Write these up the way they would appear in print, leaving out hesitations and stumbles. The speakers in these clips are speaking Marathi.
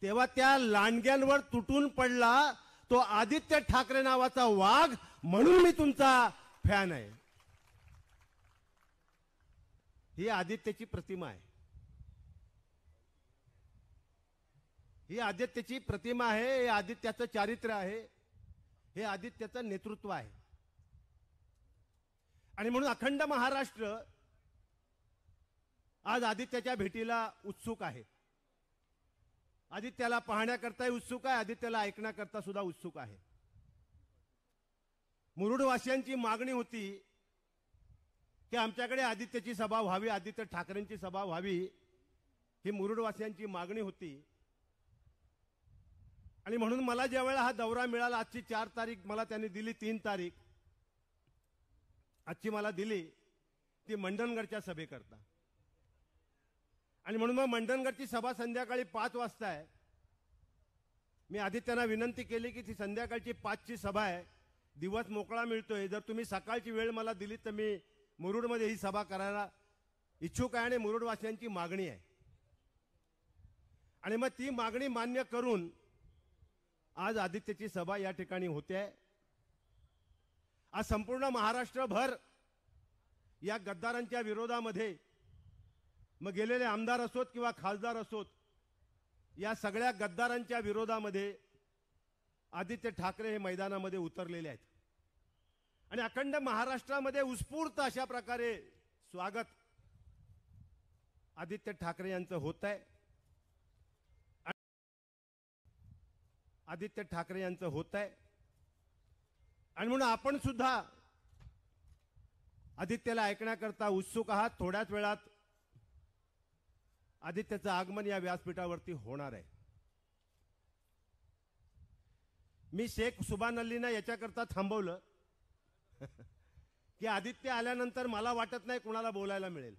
तेव्हा त्या लांडग्यांवर तुटून पडला तो आदित्य ठाकरे नावाचा वाघ, म्हणून मी तुमचा फॅन आहे. ही आदित्यची प्रतिमा आहे. ही आदित्यची प्रतिमा आहे. हे आदित्याचं चारित्र्य आहे. हे आदित्याचं नेतृत्व आहे. आणि म्हणून अखंड महाराष्ट्र आज आदित्याच्या भेटीला उत्सुक आहे. आदित्याला पाहण्याकरता उत्सुक आहे. आदित्याला ऐकण्याकरता सुद्धा उत्सुक आहे. मुरुडवासियांची मागणी होती की आमच्याकडे आदित्यची सभा व्हावी, आदित्य ठाकरेंची सभा व्हावी, ही मुरुडवासियांची मागणी होती. आणि म्हणून मला ज्या वेळेला हा दौरा मिळाला, आजची 4 तारीख मला त्यांनी दिली, 3 तारीख आजची मला दिली, ती मंडणगडच्या सभेकरता. आणि म्हणून मग मंडणगडची सभा संध्याकाळी 5 वाजता आहे. मी आदित्यांना विनंती केली की ती संध्याकाळची 5ची सभा आहे, दिवस मोकळा मिळतोय, जर तुम्ही सकाळची वेळ मला दिली तर मी मुरुडमध्ये ही सभा करायला इच्छुक आहे आणि मुरुडवासियांची मागणी आहे. आणि मग ती मागणी मान्य करून आज आदित्यची सभा या ठिकाणी होते आहे. आज संपूर्ण महाराष्ट्रभर या गद्दारांच्या विरोधामध्ये, मग गेलेले आमदार असोत किंवा खासदार असोत, या सगळ्या गद्दारांच्या विरोधामध्ये आदित्य ठाकरे हे मैदानामध्ये उतरलेले आहेत. आणि अखंड महाराष्ट्रामध्ये उत्स्फूर्त अशा प्रकारे स्वागत आदित्य ठाकरे यांचं होत आहे. आदित्य ठाकरे यांचं होत आहे. आणि म्हणून आपण सुद्धा आदित्यला ऐकण्याकरता उत्सुक आहात. थोड्याच वेळात आदित्यचं आगमन या व्यासपीठावरती होणार आहे. मी शेख सुभान अलींना याच्याकरता थांबवलं की आदित्य आल्यानंतर मला वाटत नाही कुणाला बोलायला मिळेल.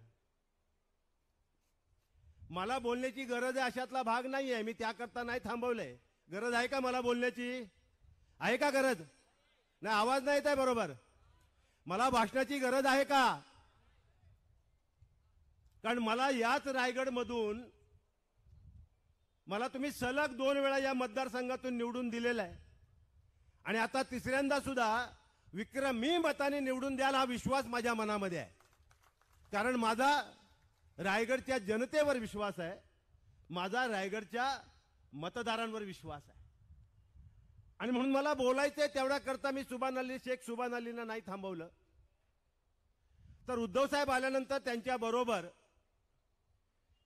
मला बोलण्याची गरज आहे अशातला भाग नाही आहे. मी त्याकरता नाही थांबवलंय. गरज आहे का मला बोलण्याची? आहे का गरज? नाही, आवाज नाही येत आहे बरोबर. मला भाषणाची गरज आहे का? कारण मला याच रायगडमधून मला तुम्ही सलग 2 वेळा या मतदारसंघातून निवडून दिलेला आहे. आणि आता तिसऱ्यांदा सुद्धा विक्रमी मताने निवडून द्याल हा विश्वास माझ्या मनामध्ये आहे. कारण माझा रायगडच्या जनतेवर विश्वास आहे. माझा रायगडच्या मतदारांवर विश्वास आहे. आणि म्हणून मला बोलायचंय तेवढ्या करता मी शेख सुभान अलींना नाही थांबवलं. तर उद्धव साहेब आल्यानंतर त्यांच्या बरोबर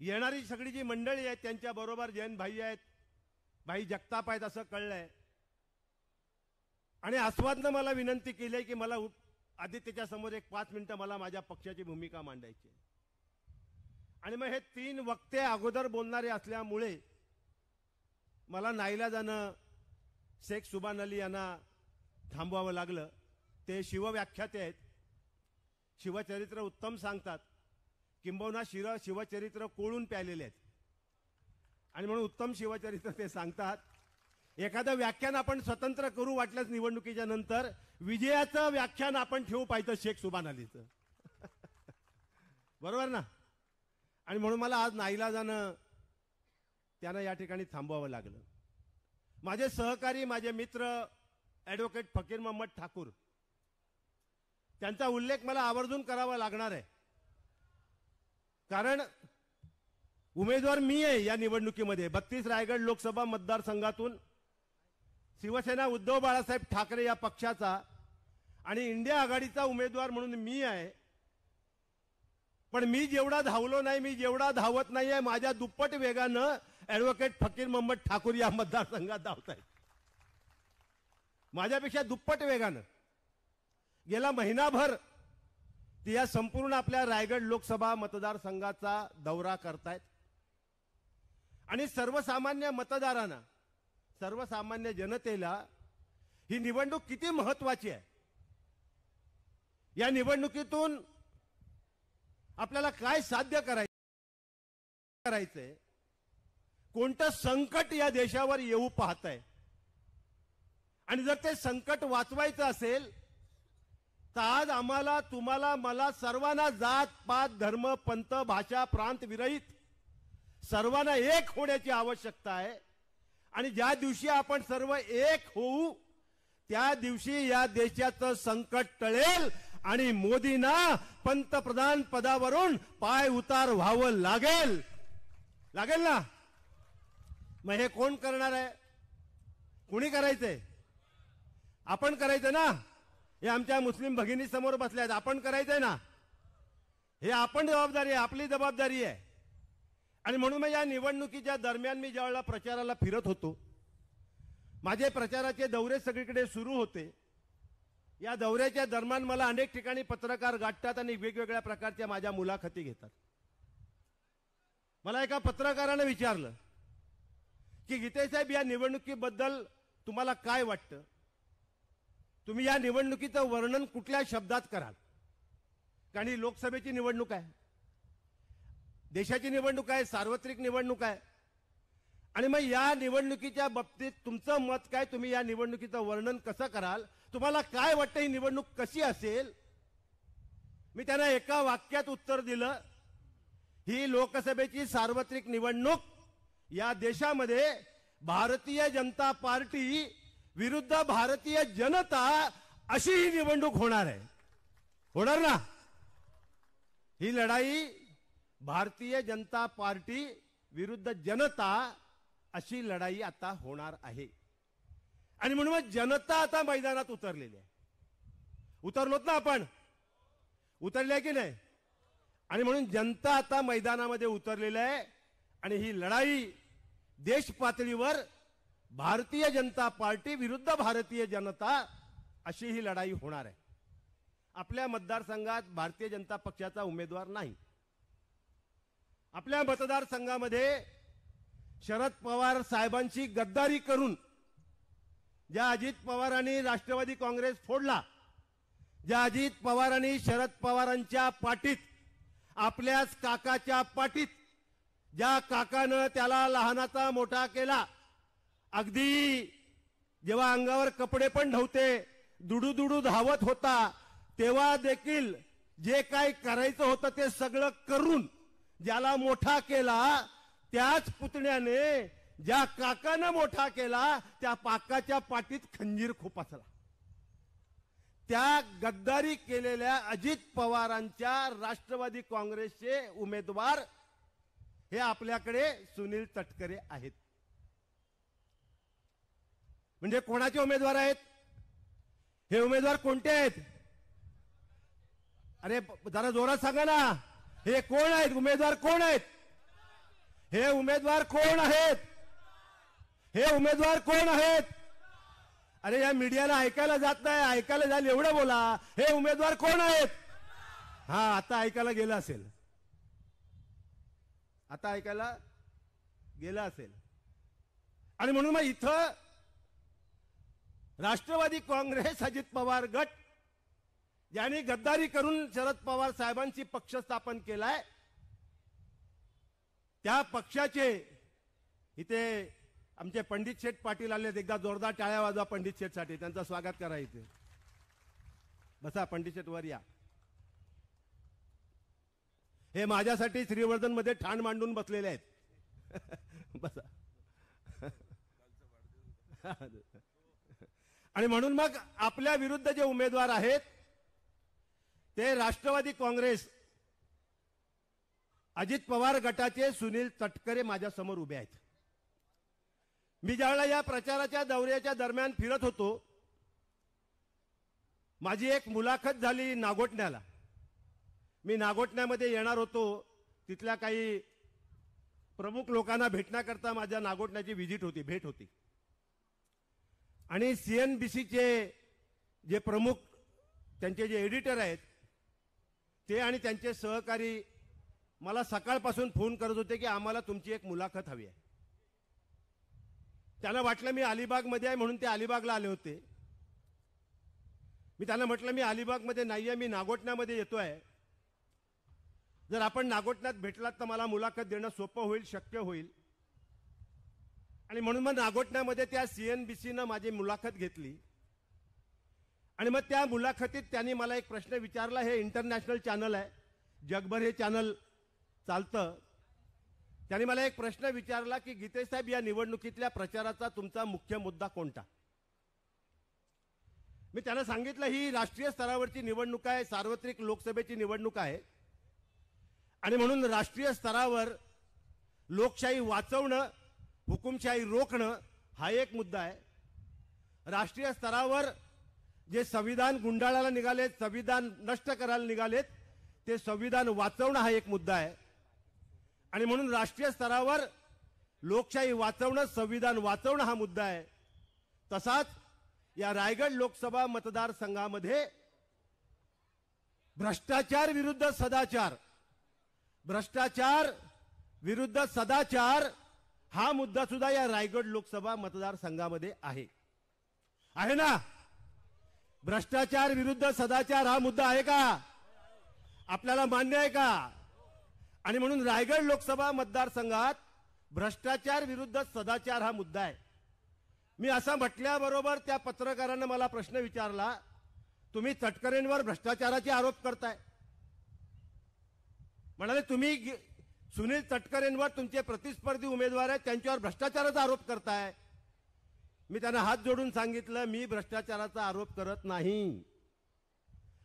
येणारी सगळी जी मंडळी आहेत त्यांच्या बरोबर जयंत भाई आहेत, भाई जगताप आहेत असं कळलंय. आणि आस्वादनं मला विनंती केली आहे की मला आदित्यच्या समोर एक 5 मिनिटं मला माझ्या पक्षाची भूमिका मांडायची. आणि मग हे 3 वक्ते अगोदर बोलणारे असल्यामुळे मला नाईलाजानं शेख सुभान अली यांना थांबवावं लागलं. ते शिवव्याख्याते आहेत, शिवचरित्र उत्तम सांगतात, किंबहुना शिवचरित्र कोळून प्यालेले आहेत. आणि म्हणून उत्तम शिवचरित्र ते सांगतात. एखादं व्याख्यान आपण स्वतंत्र करू वाटल्यास निवडणुकीच्या नंतर, विजयाचं व्याख्यान आपण ठेवू पाहिजे शेख सुभान अलीचं. बरोबर ना? आणि म्हणून मला आज नाईलाजानं त्यांना या ठिकाणी थांबवावं लागलं. माझे सहकारी, माझे मित्र ॲडव्होकेट फकीर मोहम्मद ठाकूर, त्यांचा उल्लेख मला आवर्जून करावा लागणार आहे. कारण उमेदवार मी आहे या निवडणुकीमध्ये. 32 रायगड लोकसभा मतदारसंघातून शिवसेना उद्धव बाळासाहेब ठाकरे या पक्षाचा आणि इंडिया आघाडीचा उमेदवार म्हणून मी आहे. पण मी जेवढा धावलो नाही, मी जेवढा धावत नाही आहे, माझ्या दुप्पट वेगानं ॲडव्होकेट फकीर मोहम्मद ठाकूर या मतदारसंघात धावत आहेत. माझ्यापेक्षा दुप्पट वेगानं गेला महिनाभर ते या संपूर्ण आपल्या रायगड लोकसभा मतदारसंघाचा दौरा करतायत. आणि सर्वसामान्य मतदारांना, सर्वसामान्य जनतेला ही निवडणूक किती महत्वाची आहे, या निवडणुकीतून आपल्याला काय साध्य करायचंय, कोणतं संकट या देशावर येऊ पाहतंय, आणि जर ते संकट वाचवायचं असेल तर आज आम्हाला, तुम्हाला, मला सर्वांना जात पात धर्म पंथ भाषा प्रांत विरहित सर्वांना एक होण्याची आवश्यकता आहे. आणि ज्या दिवशी आपण सर्व एक होऊ त्या दिवशी या देशाचं संकट टळेल आणि मोदींना पंतप्रधान पदावरून पाय उतार व्हावं लागेल ना. मग हे कोण करणार आहे? कुणी करायचंय? आपण करायचं ना. हे आमच्या मुस्लिम भगिनी समोर बसल्या आहेत, आपण करायचंय ना. हे आपण जबाबदारी आहे, आपली जबाबदारी आहे. आणि म्हणून या निवडणुकीच्या दरम्यान मी ज्यावेळेला प्रचाराला फिरत होतो, माझे प्रचाराचे दौरे सगळीकडे सुरू होते. या दौऱ्याच्या दरम्यान मला अनेक ठिकाणी पत्रकार गाठतात आणि वेगवेगळ्या प्रकारच्या माझ्या मुलाखती घेतात. मला एका पत्रकाराने विचारलं की गीते साहेब, या निवडणुकीबद्दल तुम्हाला काय वाटतं? तुम्ही या निवडणुकीचं वर्णन कुठल्या शब्दात कराल? कारण ही लोकसभेची निवडणूक आहे, देशाची निवडणूक आहे, सार्वत्रिक निवडणूक आहे. आणि मग या निवडणुकीच्या बाबतीत तुमचं मत काय? तुम्ही या निवडणुकीचं वर्णन कसं कराल? तुम्हाला काय वाटतं ही निवडणूक कशी असेल? मी त्यांना एका वाक्यात उत्तर दिलं, ही लोकसभेची सार्वत्रिक निवडणूक या देशामध्ये भारतीय जनता पार्टी विरुद्ध भारतीय जनता अशी ही निवडणूक होणार आहे. होणार ना? ही लढाई भारतीय जनता पार्टी विरुद्ध जनता अशी लढाई आता होणार आहे. आणि म्हणून जनता आता मैदानात उतरलेली आहे. उतरलोत ना आपण? उतरले की नाही? आणि म्हणून जनता आता मैदानामध्ये उतरलेली आहे. आणि ही लढाई देश पातळीवर भारतीय जनता पार्टी विरुद्ध भारतीय जनता अशी ही लढाई होणार आहे. आपल्या मतदारसंघात भारतीय जनता पक्षाचा उमेदवार नाही. आपल्या मतदारसंघामध्ये शरद पवार साहेबांची गद्दारी करून ज्या अजित पवारांनी राष्ट्रवादी काँग्रेस फोडला, ज्या अजित पवारांनी शरद पवारांच्या पाठीत, आपल्याच काकाच्या पाठीत, ज्या काकानं त्याला लहानाचा मोठा केला, अगदी जेव्हा अंगावर कपडे पण नव्हते, दुडू दुडू धावत होता, तेव्हा देखील जे काय करायचं होतं ते सगळं करून ज्याला मोठा केला, त्याच पुतण्याने ज्या काकानं मोठा केला त्या काकाच्या पाठीत खंजीर खुपसला. त्या गद्दारी केलेल्या अजित पवारांच्या राष्ट्रवादी काँग्रेसचे उमेदवार हे आपल्याकडे सुनील तटकरे आहेत. म्हणजे कोणाचे उमेदवार आहेत? हे उमेदवार कोणते आहेत? अरे जरा जोरात सांगा ना. हे कोण आहेत? उमेदवार कोण आहेत? हे उमेदवार कोण आहेत? हे उमेदवार कोण आहेत? अरे या मीडियाला ऐकायला जात नाही, ऐकायला जाईल एवढं बोला. हे उमेदवार कोण आहेत? हा, आता ऐकायला गेलं असेल, आता ऐकायला गेलं असेल. आणि म्हणून मग इथं राष्ट्रवादी काँग्रेस अजित पवार गट ज्यांनी गद्दारी करून शरद पवार साहेबांची पक्ष स्थापन केलाय, त्या पक्षाचे इथे आमचे पंडित शेठ पाटील आले. एकदा जोरदार टाळ्या वाजवा पंडित शेठसाठी, त्यांचं स्वागत करा. इथे बसा पंडित शेठ, वर या. हे माझ्यासाठी श्रीवर्धन मध्ये ठाण मांडून बसलेले आहेत. बसा. आणि म्हणून मग आपल्या विरुद्ध जे उमेदवार आहेत ते राष्ट्रवादी काँग्रेस अजित पवार गटाचे सुनील तटकरे माझ्या समोर उभे आहेत. मी ज्यावेळेला या प्रचाराच्या दौऱ्याच्या दरम्यान फिरत होतो, माझी एक मुलाखत झाली नागोठण्याला. मी नागोठण्यामध्ये येणार होतो, तिथल्या काही प्रमुख लोकांना भेटण्याकरता माझ्या नागोठण्याची व्हिजिट होती, भेट होती. आणि CNBCचे जे प्रमुख त्यांचे जे एडिटर आहेत ते आणि त्यांचे सहकारी मला सकाळपासून फोन करत होते की आम्हाला तुमची एक मुलाखत हवी आहे. त्यांना वाटलं मी अलिबागमध्ये आहे म्हणून ते अलिबागला आले होते. मी त्यांना म्हटलं मी अलिबागमध्ये नाहीये, मी नागोठण्यामध्ये येतोय. जर आपण नागोठण्यात भेटलात तर मला मुलाखत देणं सोपं होईल, शक्य होईल. आणि म्हणून मग नागोठण्यामध्ये त्या CNBCनं माझी मुलाखत घेतली. आणि मग त्या मुलाखतीत त्यांनी मला एक प्रश्न विचारला. हे इंटरनॅशनल चॅनल आहे, जगभर हे चॅनल चालतं. त्यांनी मला एक प्रश्न विचारला की गीते साहेब, या निवडणुकीतल्या प्रचाराचा तुमचा मुख्य मुद्दा कोणता? मी त्यांना सांगितलं, ही राष्ट्रीय स्तरावरची निवडणूक आहे, सार्वत्रिक लोकसभेची निवडणूक आहे आणि म्हणून राष्ट्रीय स्तरावर लोकशाही वाचवणं, हुकुमशाही रोखणं हा एक मुद्दा आहे. राष्ट्रीय स्तरावर जे संविधान गुंडाळायला निघालेत, संविधान नष्ट करायला निघालेत, ते संविधान वाचवणं हा एक मुद्दा आहे. आणि म्हणून राष्ट्रीय स्तरावर लोकशाही वाचवणं, संविधान वाचवणं हा मुद्दा आहे. तसाच या रायगड लोकसभा मतदारसंघामध्ये भ्रष्टाचार विरुद्ध सदाचार, भ्रष्टाचार विरुद्ध सदाचार हा मुद्दा सुद्धा या रायगड लोकसभा मतदारसंघामध्ये आहे. आहे ना? भ्रष्टाचार विरुद्ध सदाचार हा मुद्दा आहे का? आपल्याला मान्य आहे का? आणि म्हणून रायगड लोकसभा मतदारसंघात भ्रष्टाचार विरुद्ध सदाचार हा मुद्दा आहे. मी असं म्हटल्याबरोबर त्या पत्रकारानं मला प्रश्न विचारला, तुम्ही तटकरेंवर भ्रष्टाचाराचे आरोप करताय. म्हणाले, तुम्ही सुनील तटकरेंवर, तुमचे प्रतिस्पर्धी उमेदवार आहेत, त्यांच्यावर भ्रष्टाचाराचा आरोप करताय. मी त्यांना हात जोडून सांगितलं, मी भ्रष्टाचाराचा आरोप करत नाही.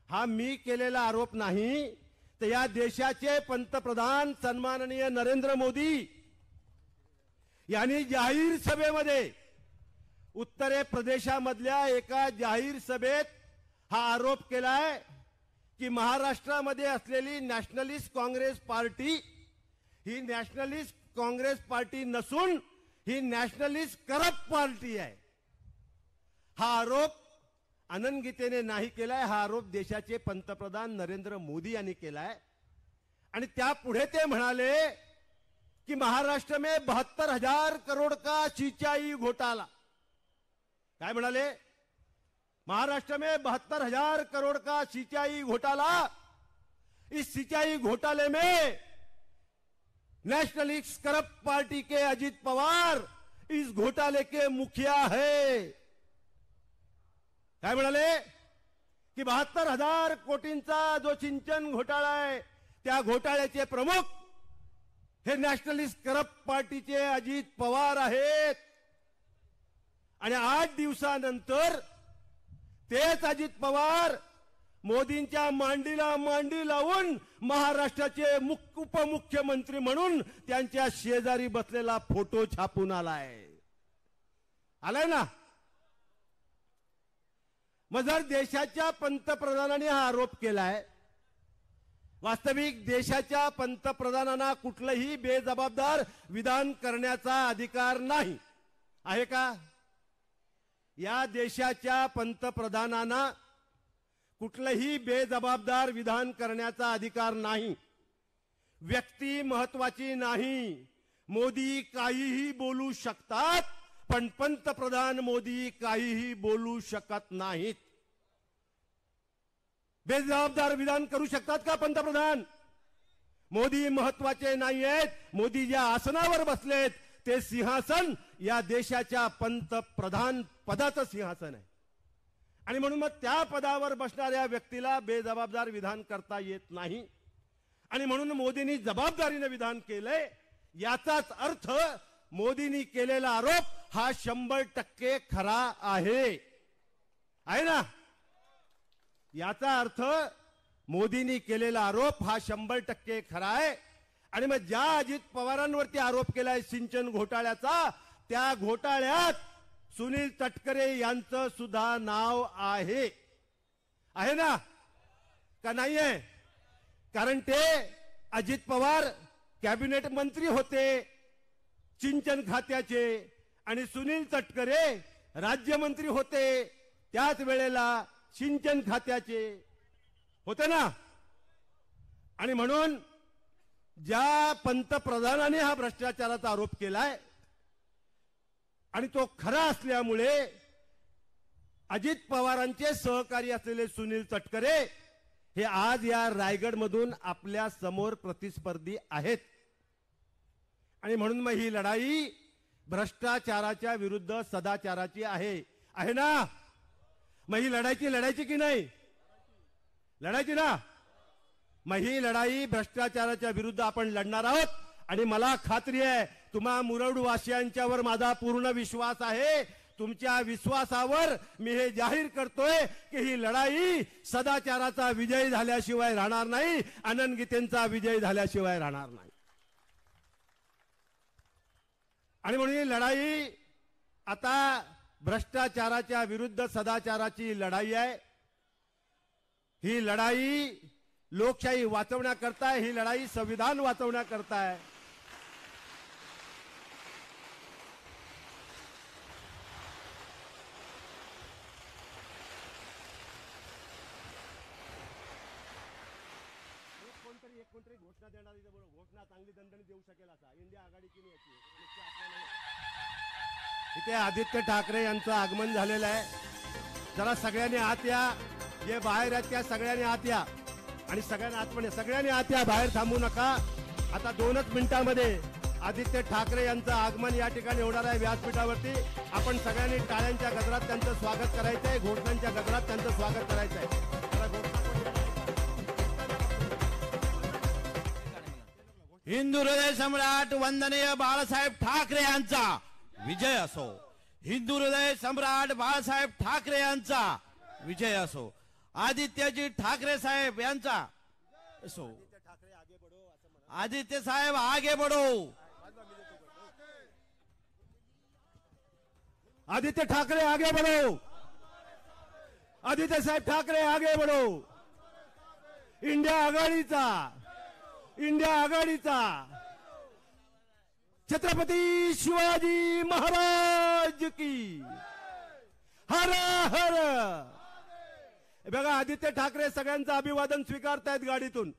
हा मी केलेला आरोप नाही, तर या देशाचे पंतप्रधान सन्माननीय नरेंद्र मोदी यांनी जाहीर सभेमध्ये, उत्तर प्रदेशामधल्या एका जाहीर सभेत हा आरोप केलाय की महाराष्ट्रामध्ये असलेली नॅशनलिस्ट काँग्रेस पार्टी ही नॅशनलिस्ट काँग्रेस पार्टी नसून ही नॅशनलिस्ट करप्ट पार्टी आहे. हा आरोप आनंद गीतेने नाही केलाय, हा आरोप देशाचे पंतप्रधान नरेंद्र मोदी यांनी केलाय. आणि त्यापुढे ते म्हणाले कि महाराष्ट्र में 72,000 करोड़ का सिंचाई घोटाला. काय म्हणाले? महाराष्ट्र में 72,000 करोड़ का सिंचाई घोटाला. इस सिंचाई घोटाले में नेशनलिस्ट करप्ट पार्टी के अजीत पवार इस घोटाले के मुखिया है. काय म्हणाले की 72,000 कोटींचा जो सिंचन घोटाळा आहे, त्या घोटाळ्याचे प्रमुख हे नॅशनलिस्ट करप्ट पार्टीचे अजित पवार आहेत. आणि 8 दिवसानंतर तेच अजित पवार मोदींच्या मांडीला मांडी लावून महाराष्ट्राचे उपमुख्यमंत्री म्हणून त्यांच्या शेजारी बसलेला फोटो छापून आलाय ना. मग जर देशाच्या पंतप्रधानांनी हा आरोप केलाय, वास्तविक देशाच्या पंतप्रधानांना कुठलंही बेजबाबदार विधान करण्याचा अधिकार नाही आहे का? या देशाच्या पंतप्रधानांना कुठलंही बेजबाबदार विधान करण्याचा अधिकार नाही. व्यक्ती महत्वाची नाही. मोदी काहीही बोलू शकतात, पण पंतप्रधान मोदी काहीही बोलू शकत नाहीत. बेजबाबदार विधान करू शकतात का पंतप्रधान? मोदी महत्वाचे नाहीयेत. मोदी ज्या आसनावर बसलेत ते सिंहासन या देशाच्या पंतप्रधान पदाचं सिंहासन आहे. आणि म्हणून मग त्या पदावर बसणाऱ्या व्यक्तीला बेजबाबदार विधान करता येत नाही. आणि म्हणून मोदींनी जबाबदारीने विधान केलंय. याचाच अर्थ मोदींनी केलेला आरोप हा 100% खरा आहे ना? याचा अर्थ मोदींनी केलेला आरोप हा 100% खरा आहे. आणि मग ज्या अजित पवारांवरती आरोप केलाय सिंचन घोटाळ्याचा, त्या घोटाळ्यात सुनील तटकरे यांचं सुद्धा नाव आहे ना का नाहीये? कारण ते अजित पवार कॅबिनेट मंत्री होते सिंचन खात्याचे आणि सुनील तटकरे राज्यमंत्री होते त्याच वेळेला सिंचन खात्याचे होते ना. आणि म्हणून ज्या पंतप्रधानाने हा भ्रष्टाचाराचा आरोप केलाय आणि तो खरा असल्यामुळे अजित पवारांचे सहकारी असलेले सुनील तटकरे हे आज या रायगडमधून आपल्या समोर प्रतिस्पर्धी आहेत. आणि म्हणून मग ही लढाई भ्रष्टाचाराच्या विरुद्ध सदाचाराची आहे ना? मग ही लढायची की नाही? लढायची ना? मग ही लढाई भ्रष्टाचाराच्या विरुद्ध आपण लढणार आहोत. आणि मला खात्री आहे तुम्हा मुरडवासियांच्यावर माझा पूर्ण विश्वास आहे. तुमच्या विश्वासावर मी हे जाहीर करतोय की ही लढाई सदाचाराचा विजय झाल्याशिवाय राहणार नाही, अनंतगीतेंचा विजय झाल्याशिवाय राहणार नाही. आणि म्हणून ही लढाई आता भ्रष्टाचाराच्या विरुद्ध सदाचाराची लढाई आहे. ही लढाई लोकशाही वाचवण्याकरता आहे, ही लढाई संविधान वाचवण्याकरता आहे. कोणतरी घोषणा देणार, घोषणा चांगली दणदणीत देऊ शकेल असा इंडिया आघाडीची नाही याची. इथे आदित्य ठाकरे यांचं आगमन झालेलं आहे. जरा सगळ्यांनी आत या, जे बाहेर आहेत त्या सगळ्यांनी आत या आणि सगळ्यांनी आत या, बाहेर थांबू नका. आता 2च मिनिटांमध्ये आदित्य ठाकरे यांचं आगमन या ठिकाणी होणार आहे व्यासपीठावरती. आपण सगळ्यांनी टाळ्यांच्या गजरात त्यांचं स्वागत करायचं आहे, घोषणांच्या गजरात त्यांचं स्वागत करायचं आहे. हिंदू हृदय सम्राट वंदनीय बाळासाहेब ठाकरे यांचा विजय असो. हिंदू हृदय सम्राट बाळासाहेब ठाकरे यांचा विजय असो. आदित्यजी ठाकरे साहेब यांचा असो. आदित्य साहेब आगे बढ़ो. आदित्य ठाकरे आगे बढ़ो. आदित्य साहेब ठाकरे आगे बढ़ो. इंडिया आघाडीचा छत्रपती शिवाजी महाराज की हर हर. बघा आदित्य ठाकरे सगळ्यांचं अभिवादन स्वीकारतायत गाडीतून.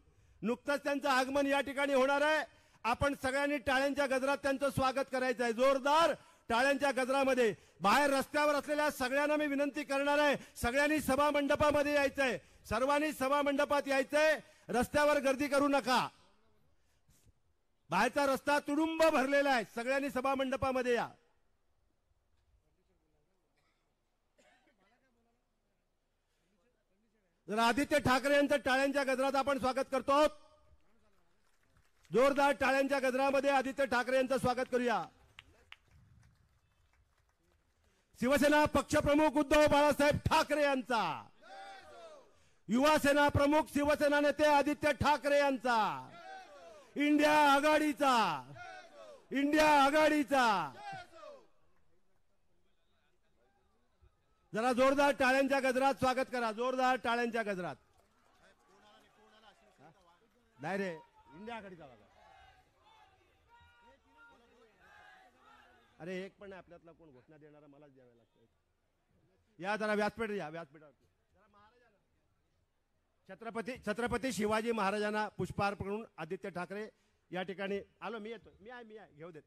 नुकतंच त्यांचं आगमन या ठिकाणी होणार आहे. आपण सगळ्यांनी टाळ्यांच्या गजरात त्यांचं स्वागत करायचं आहे, जोरदार टाळ्यांच्या गजरामध्ये. बाहेर रस्त्यावर असलेल्या सगळ्यांना मी विनंती करणार आहे, सगळ्यांनी सभा मंडपामध्ये यायचंय, सर्वांनी सभा मंडपात यायचंय. रस्त्यावर गर्दी करू नका. बाहेरचा रस्ता तुडुंब भरलेला आहे, सगळ्यांनी सभा मंडपामध्ये या. जर आदित्य ठाकरे यांचं टाळ्यांच्या गजरात आपण स्वागत करतो. जोरदार टाळ्यांच्या गजरामध्ये आदित्य ठाकरे यांचं स्वागत करूया. शिवसेना पक्षप्रमुख उद्धव बाळासाहेब ठाकरे यांचा, युवा सेना प्रमुख शिवसेना नेते आदित्य ठाकरे यांचा, इंडिया आघाडीचा जरा जोरदार टाळ्यांच्या गजरात स्वागत करा. जोरदार टाळ्यांच्या गजरात. नाही रे, इंडिया आघाडीचा बघा. अरे एक पण नाही आपल्यातला कोण घोषणा देणारा, मलाच द्यावे लागतं. या जरा व्यासपीठ या, व्यासपीठावर. छत्रपती शिवाजी महाराजांना पुष्पहार करून आदित्य ठाकरे या ठिकाणी आलो. मी येतो, मी आहे घेऊ देत.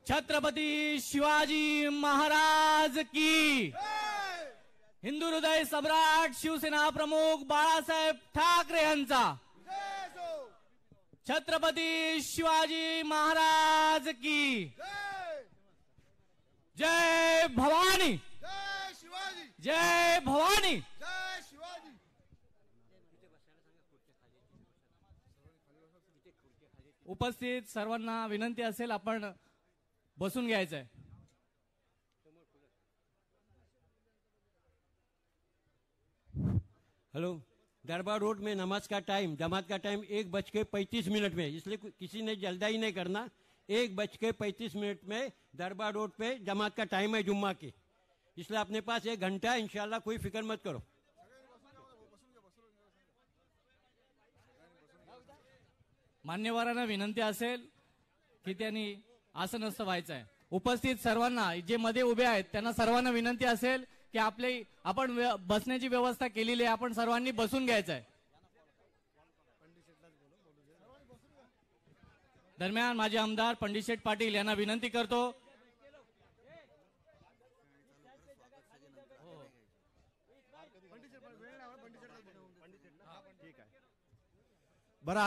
छत्रपती शिवाजी महाराज की, हिंदू हृदय सम्राट शिवसेना प्रमुख बाळासाहेब ठाकरे यांचा, छत्रपती शिवाजी महाराज की जय भवानी. जय भवानी. उपस्थित सर्वांना विनंती असेल आपण बसून घ्यायचंय. हेलो, दरबार रोड में नमाज का टाइम, जमात का टाइम 1:35 में, इसलिए किसी ने जल्दी नहीं करना. 1:35 में दरबार रोड पे जमात का टाइम है जुम्मा की, इसलिए अपने पास 1 घंटा, इंशाल्लाह कोई फिक्र मत करो. मान्यवरांना विनंती असेल की त्यांनी आसनस्थ व्हायचं आहे. उपस्थित सर्वांना, जे मध्ये उभे आहेत त्यांना सर्वांना विनंती असेल की आपण बसण्याची व्यवस्था केलेली आहे, आपण सर्वांनी बसून घ्यायचं आहे. दरम्यान माजी आमदार पंडित शेठ पाटील यांना विनंती करतो. बरं,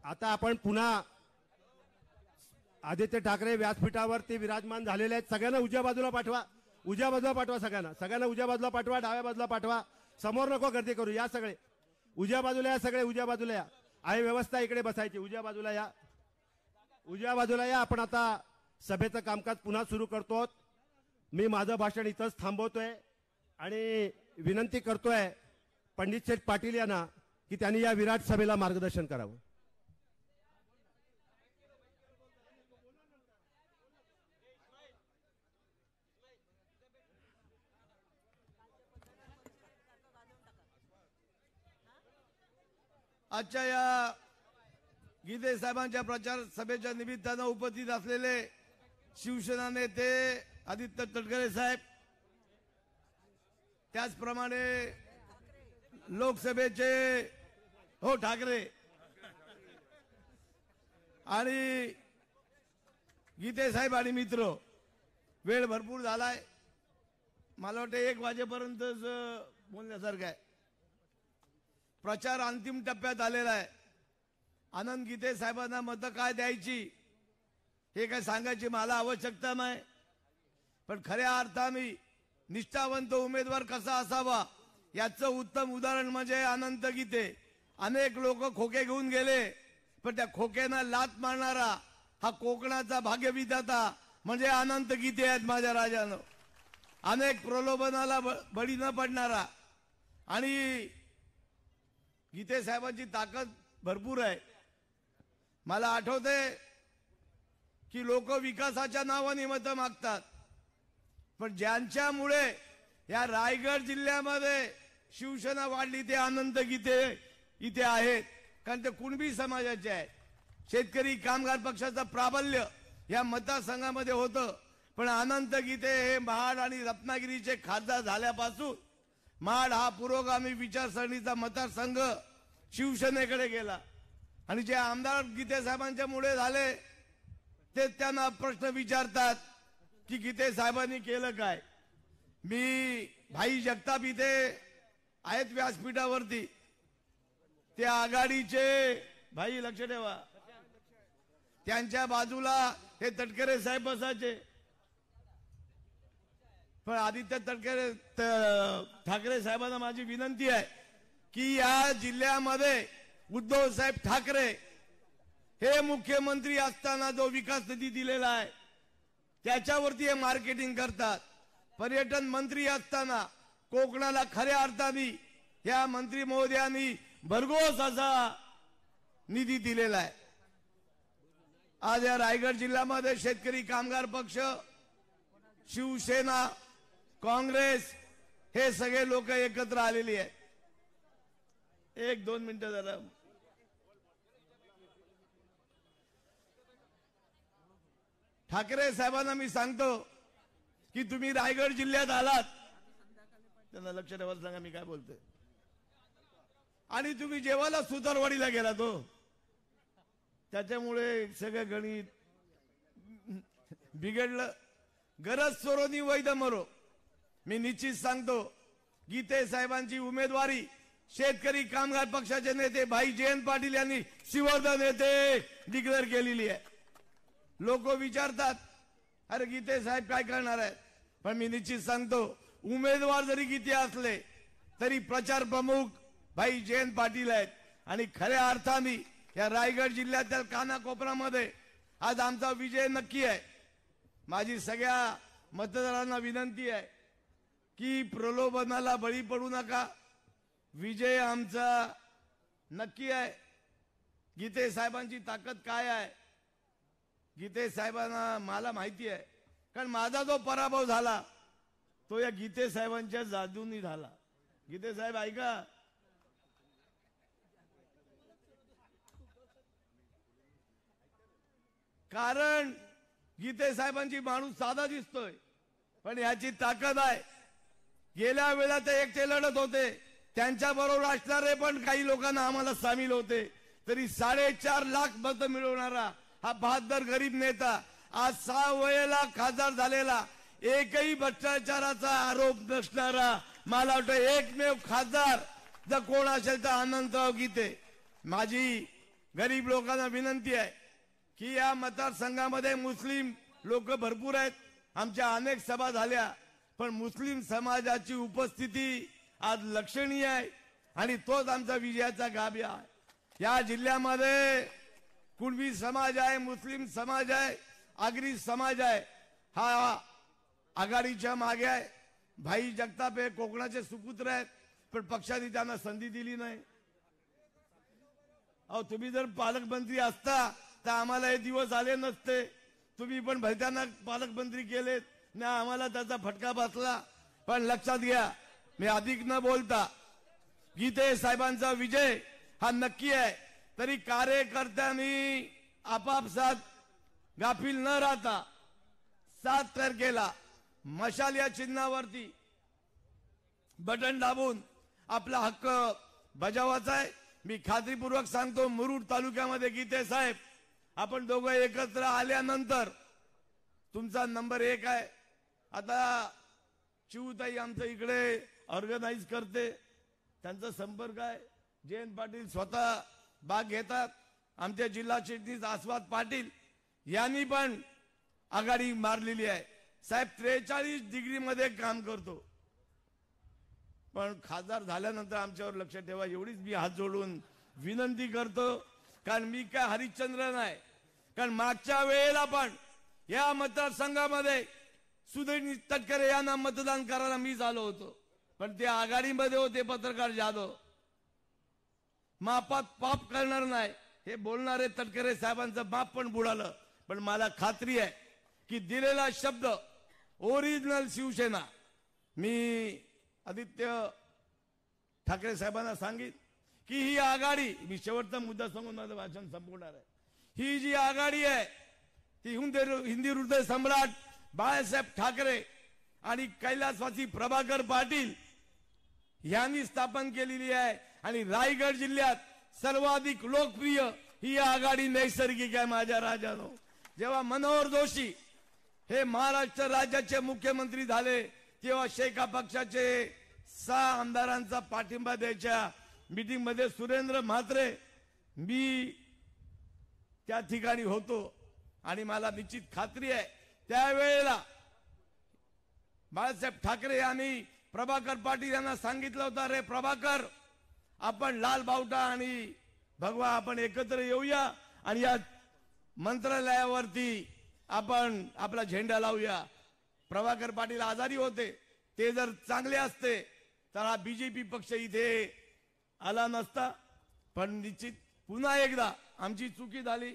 आता आपण पुन्हा आदित्य ठाकरे व्यासपीठावरती विराजमान झालेले आहेत. सगळ्यांना उजव्या बाजूला पाठवा. उजव्या बाजूला पाठवा सगळ्यांना उजव्या बाजूला पाठवा, डाव्या बाजूला पाठवा, समोर नको गर्दी करू. या सगळे उजव्या बाजूला या, सगळे उजव्या बाजूला या. आहे व्यवस्था इकडे बसायची. उजव्या बाजूला या, उजव्या बाजूला या. आपण आता सभेचं कामकाज पुन्हा सुरू करतो. मी माझं भाषण इथंच थांबवतोय आणि विनंती करतोय पंडित शेठ पाटील यांना की त्यांनी या विराट सभेला मार्गदर्शन करावं. आजच्या या गीते साहेबांच्या प्रचार सभेच्या निमित्तानं उपस्थित असलेले शिवसेना नेते आदित्य तटकरे साहेब, त्याचप्रमाणे लोकसभेचे ठाकरे आणि गीते साहेब आणि मित्र, वेळ भरपूर झालाय. मला वाटतं 1 वाजेपर्यंतच बोलण्यासारखं आहे. प्रचार अंतिम टप्प्यात आलेला आहे. आनंद गीते साहेबांना मतं काय द्यायची हे काय सांगायची मला आवश्यकता नाही, पण खऱ्या अर्थाने निष्ठावंत उमेदवार कसा असावा याचं उत्तम उदाहरण म्हणजे अनंत गीते. अनेक लोक खोके घेऊन गेले, पण त्या खोक्याना लात मारणारा हा कोकणाचा भाग्यविधाता म्हणजे अनंत गीते आहेत माझ्या राजानं. अनेक प्रलोभनाला बळी न पडणारा. आणि गीते साहेबांची ताकद भरपूर आहे. मला आठवते की लोक विकासाच्या नावाने मतं मागतात, पण ज्यांच्यामुळे या रायगड जिल्ह्यामध्ये शिवसेना वाढली ते अनंत गीते इथे आहेत, कारण ते कुणबी समाजाचे आहेत. शेतकरी कामगार पक्षाचं प्राबल्य या मतदारसंघामध्ये होतं, पण अनंत गीते हे महाड आणि रत्नागिरीचे खासदार झाल्यापासून महाड हा पुरोगामी विचारसरणीचा मतदारसंघ शिवसेनेकडे गेला. आणि जे आमदार गीते साहेबांच्या मुळे झाले ते त्यांना प्रश्न विचारतात की गीते साहेबांनी केलं काय. मी भाई जगताप इथे आहेत व्यासपीठावरती, ते आघाडीचे भाई, लक्ष ठेवा, त्यांच्या बाजूला हे तटकरे साहेब बसायचे. पण आदित्य ठाकरे साहेबांना माझी विनंती आहे की या जिल्ह्यामध्ये उद्धव साहेब ठाकरे हे मुख्यमंत्री असताना जो विकास निधी दिलेला आहे त्याच्यावरती हे मार्केटिंग करतात. पर्यटन मंत्री असताना कोकणाला खऱ्या अर्थाने या मंत्री महोदयांनी भरघोस असा निधी दिलेला आहे. आज या रायगड जिल्ह्यामध्ये शेतकरी कामगार पक्ष, शिवसेना, काँग्रेस हे सगळे लोक एकत्र आलेली आहेत. 1-2 मिनिटं जरा. ठाकरे साहेबांना मी सांगतो की तुम्ही रायगड जिल्ह्यात आलात, त्यांना लक्ष ठेवायला सांगा मी काय बोलतोय. आणि तुम्ही जेवायला सुतारवाडीला गेला तो, त्याच्यामुळे सगळं गणित बिघडलं. गरज सोरोनी वैद मरो. मी निश्चित सांगतो गीते साहेबांची उमेदवारी शेतकरी कामगार पक्षाचे नेते भाई जयंत पाटील यांनी शिवर्धन येथे डिक्लेअर केलेली आहे. लोक विचारतात अरे गीते साहेब काय करणार आहेत, पण मी निश्चित सांगतो उमेदवार जरी गीते असले तरी प्रचार प्रमुख भाई जयंत पाटील आहेत. आणि खऱ्या अर्थाने या रायगड जिल्ह्यातील कानाकोपऱ्यामध्ये आज आमचा विजय नक्की आहे. माझी सगळ्या मतदारांना विनंती आहे की प्रलोभनाला बळी पडू नका. विजय आमचा नक्की आहे. गीते साहेबांची ताकद काय आहे गीते साहेबांना मला माहिती आहे, कारण माझा जो पराभव झाला तो या गीते साहेबांच्या जादूनी झाला. गीते साहेब ऐका, कारण गीते साहेबांची माणूस साधा दिसतोय, पण याची ताकद आहे. गेल्या वेळा ते एकटे लढत होते, त्यांच्या बरोबर असणारे पण काही लोकांना आम्हाला सामील होते, तरी 4.5 लाख मतं मिळवणारा हा बहादर गरीब नेता आज 6 वेळेला खासदार झालेला, एकही भ्रष्टाचाराचा आरोप नसणारा मला वाटतं एकमेव खासदार जर कोण असेल तर अनंतराव गीते. माझी गरीब लोकांना विनंती आहे की या मतदारसंघामध्ये मुस्लिम लोक भरपूर आहेत. आमच्या अनेक सभा झाल्या, पण मुस्लिम समाजाची उपस्थिती आज लक्षणीय आहे आणि तोच आमचा विजयाचा गाभा आहे। या जिल्ह्यामध्ये कुणबी समाज आहे, मुस्लिम समाज आहे, आगरी समाज आहे, हा आघाडीच्या मागे आहे। भाई जगताप हे कोकणाचे सुपुत्र आहेत, पण पक्षाने त्यांना संधी दिली नाही। अहो तुम्ही जर पालकमंत्री असता तर आम्हाला हे दिवस आले नसते। तुम्ही पण भलत्यांना पालकमंत्री केलेत ना, आम्हाला त्याचा फटका बसला। पण लक्षात घ्या, मी अधिक न बोलता गीते साहेबांचा विजय हा नक्की आहे। तरी कार्यकर्त्यांनी आपापसात गाफील न राहता 7 तारखेला मशाल या चिन्हावरती बटन दाबून आपला हक्क बजावायचा आहे। मी खात्रीपूर्वक सांगतो, मुरुड तालुक्यामध्ये गीते साहेब आपण दोघं एकत्र आल्यानंतर तुमचा नंबर 1 आहे। आता चिवताई आमचं इकडे ऑर्गनाईज करते, त्यांचा संपर्क आहे। जयंत पाटील स्वतः भाग घेतात। आमचे जिल्हा चिटणीस आस्वाद पाटील यांनी पण आघाडी मारलेली आहे। साहेब 43 डिग्री मध्ये काम करतो, पण खासदार झाल्यानंतर आमच्यावर लक्ष ठेवा एवढीच मी हात जोडून विनंती करतो। कारण मी काय हरिश्चंद्र नाही, कारण मागच्या वेळेला पण या मतदारसंघामध्ये सुधीर तटकरे यांना मतदान करायला मी आलो होतो, पण ते आघाडीमध्ये होते पत्रकार जाधव। मापात पाप करणार नाही हे बोलणारे तटकरे साहेबांचं माप पण बुडालं। पण मला खात्री आहे की दिलेला शब्द ओरिजिनल शिवसेना, मी आदित्य ठाकरे साहेबांना सांगित की ही आघाडी, मी शेवटचा मुद्दा सांगून माझं भाषण संपवणार आहे। ही जी आघाडी आहे ती हिंदी हृदय सम्राट बाळासाहेब ठाकरे आणि कैलासवासी प्रभाकर पाटील यांनी स्थापन केलेली आहे। आणि रायगड जिल्ह्यात सर्वाधिक लोकप्रिय ही आघाडी नैसर्गिक आहे। माझ्या राजानो, जेव्हा मनोहर जोशी हे महाराष्ट्र राज्याचे मुख्यमंत्री झाले तेव्हा शेका पक्षाचे 6 आमदारांचा पाठिंबा द्यायच्या मीटिंग मध्ये सुरेंद्र म्हात्रे मी त्या ठिकाणी होतो आणि मला निश्चित खात्री आहे त्यावेळेला बाळासाहेब ठाकरे यांनी प्रभाकर पाटील यांना सांगितलं होतं, रे प्रभाकर आपण लाल बावटा आणि भगवा आपण एकत्र येऊया आणि या मंत्रालयावरती आपण आपला झेंडा लावूया। प्रभाकर पाटील आजारी होते, ते जर चांगले असते तर हा बीजेपी पक्ष इथे आला नसता। पण निश्चित पुन्हा एकदा आमची चुकी झाली।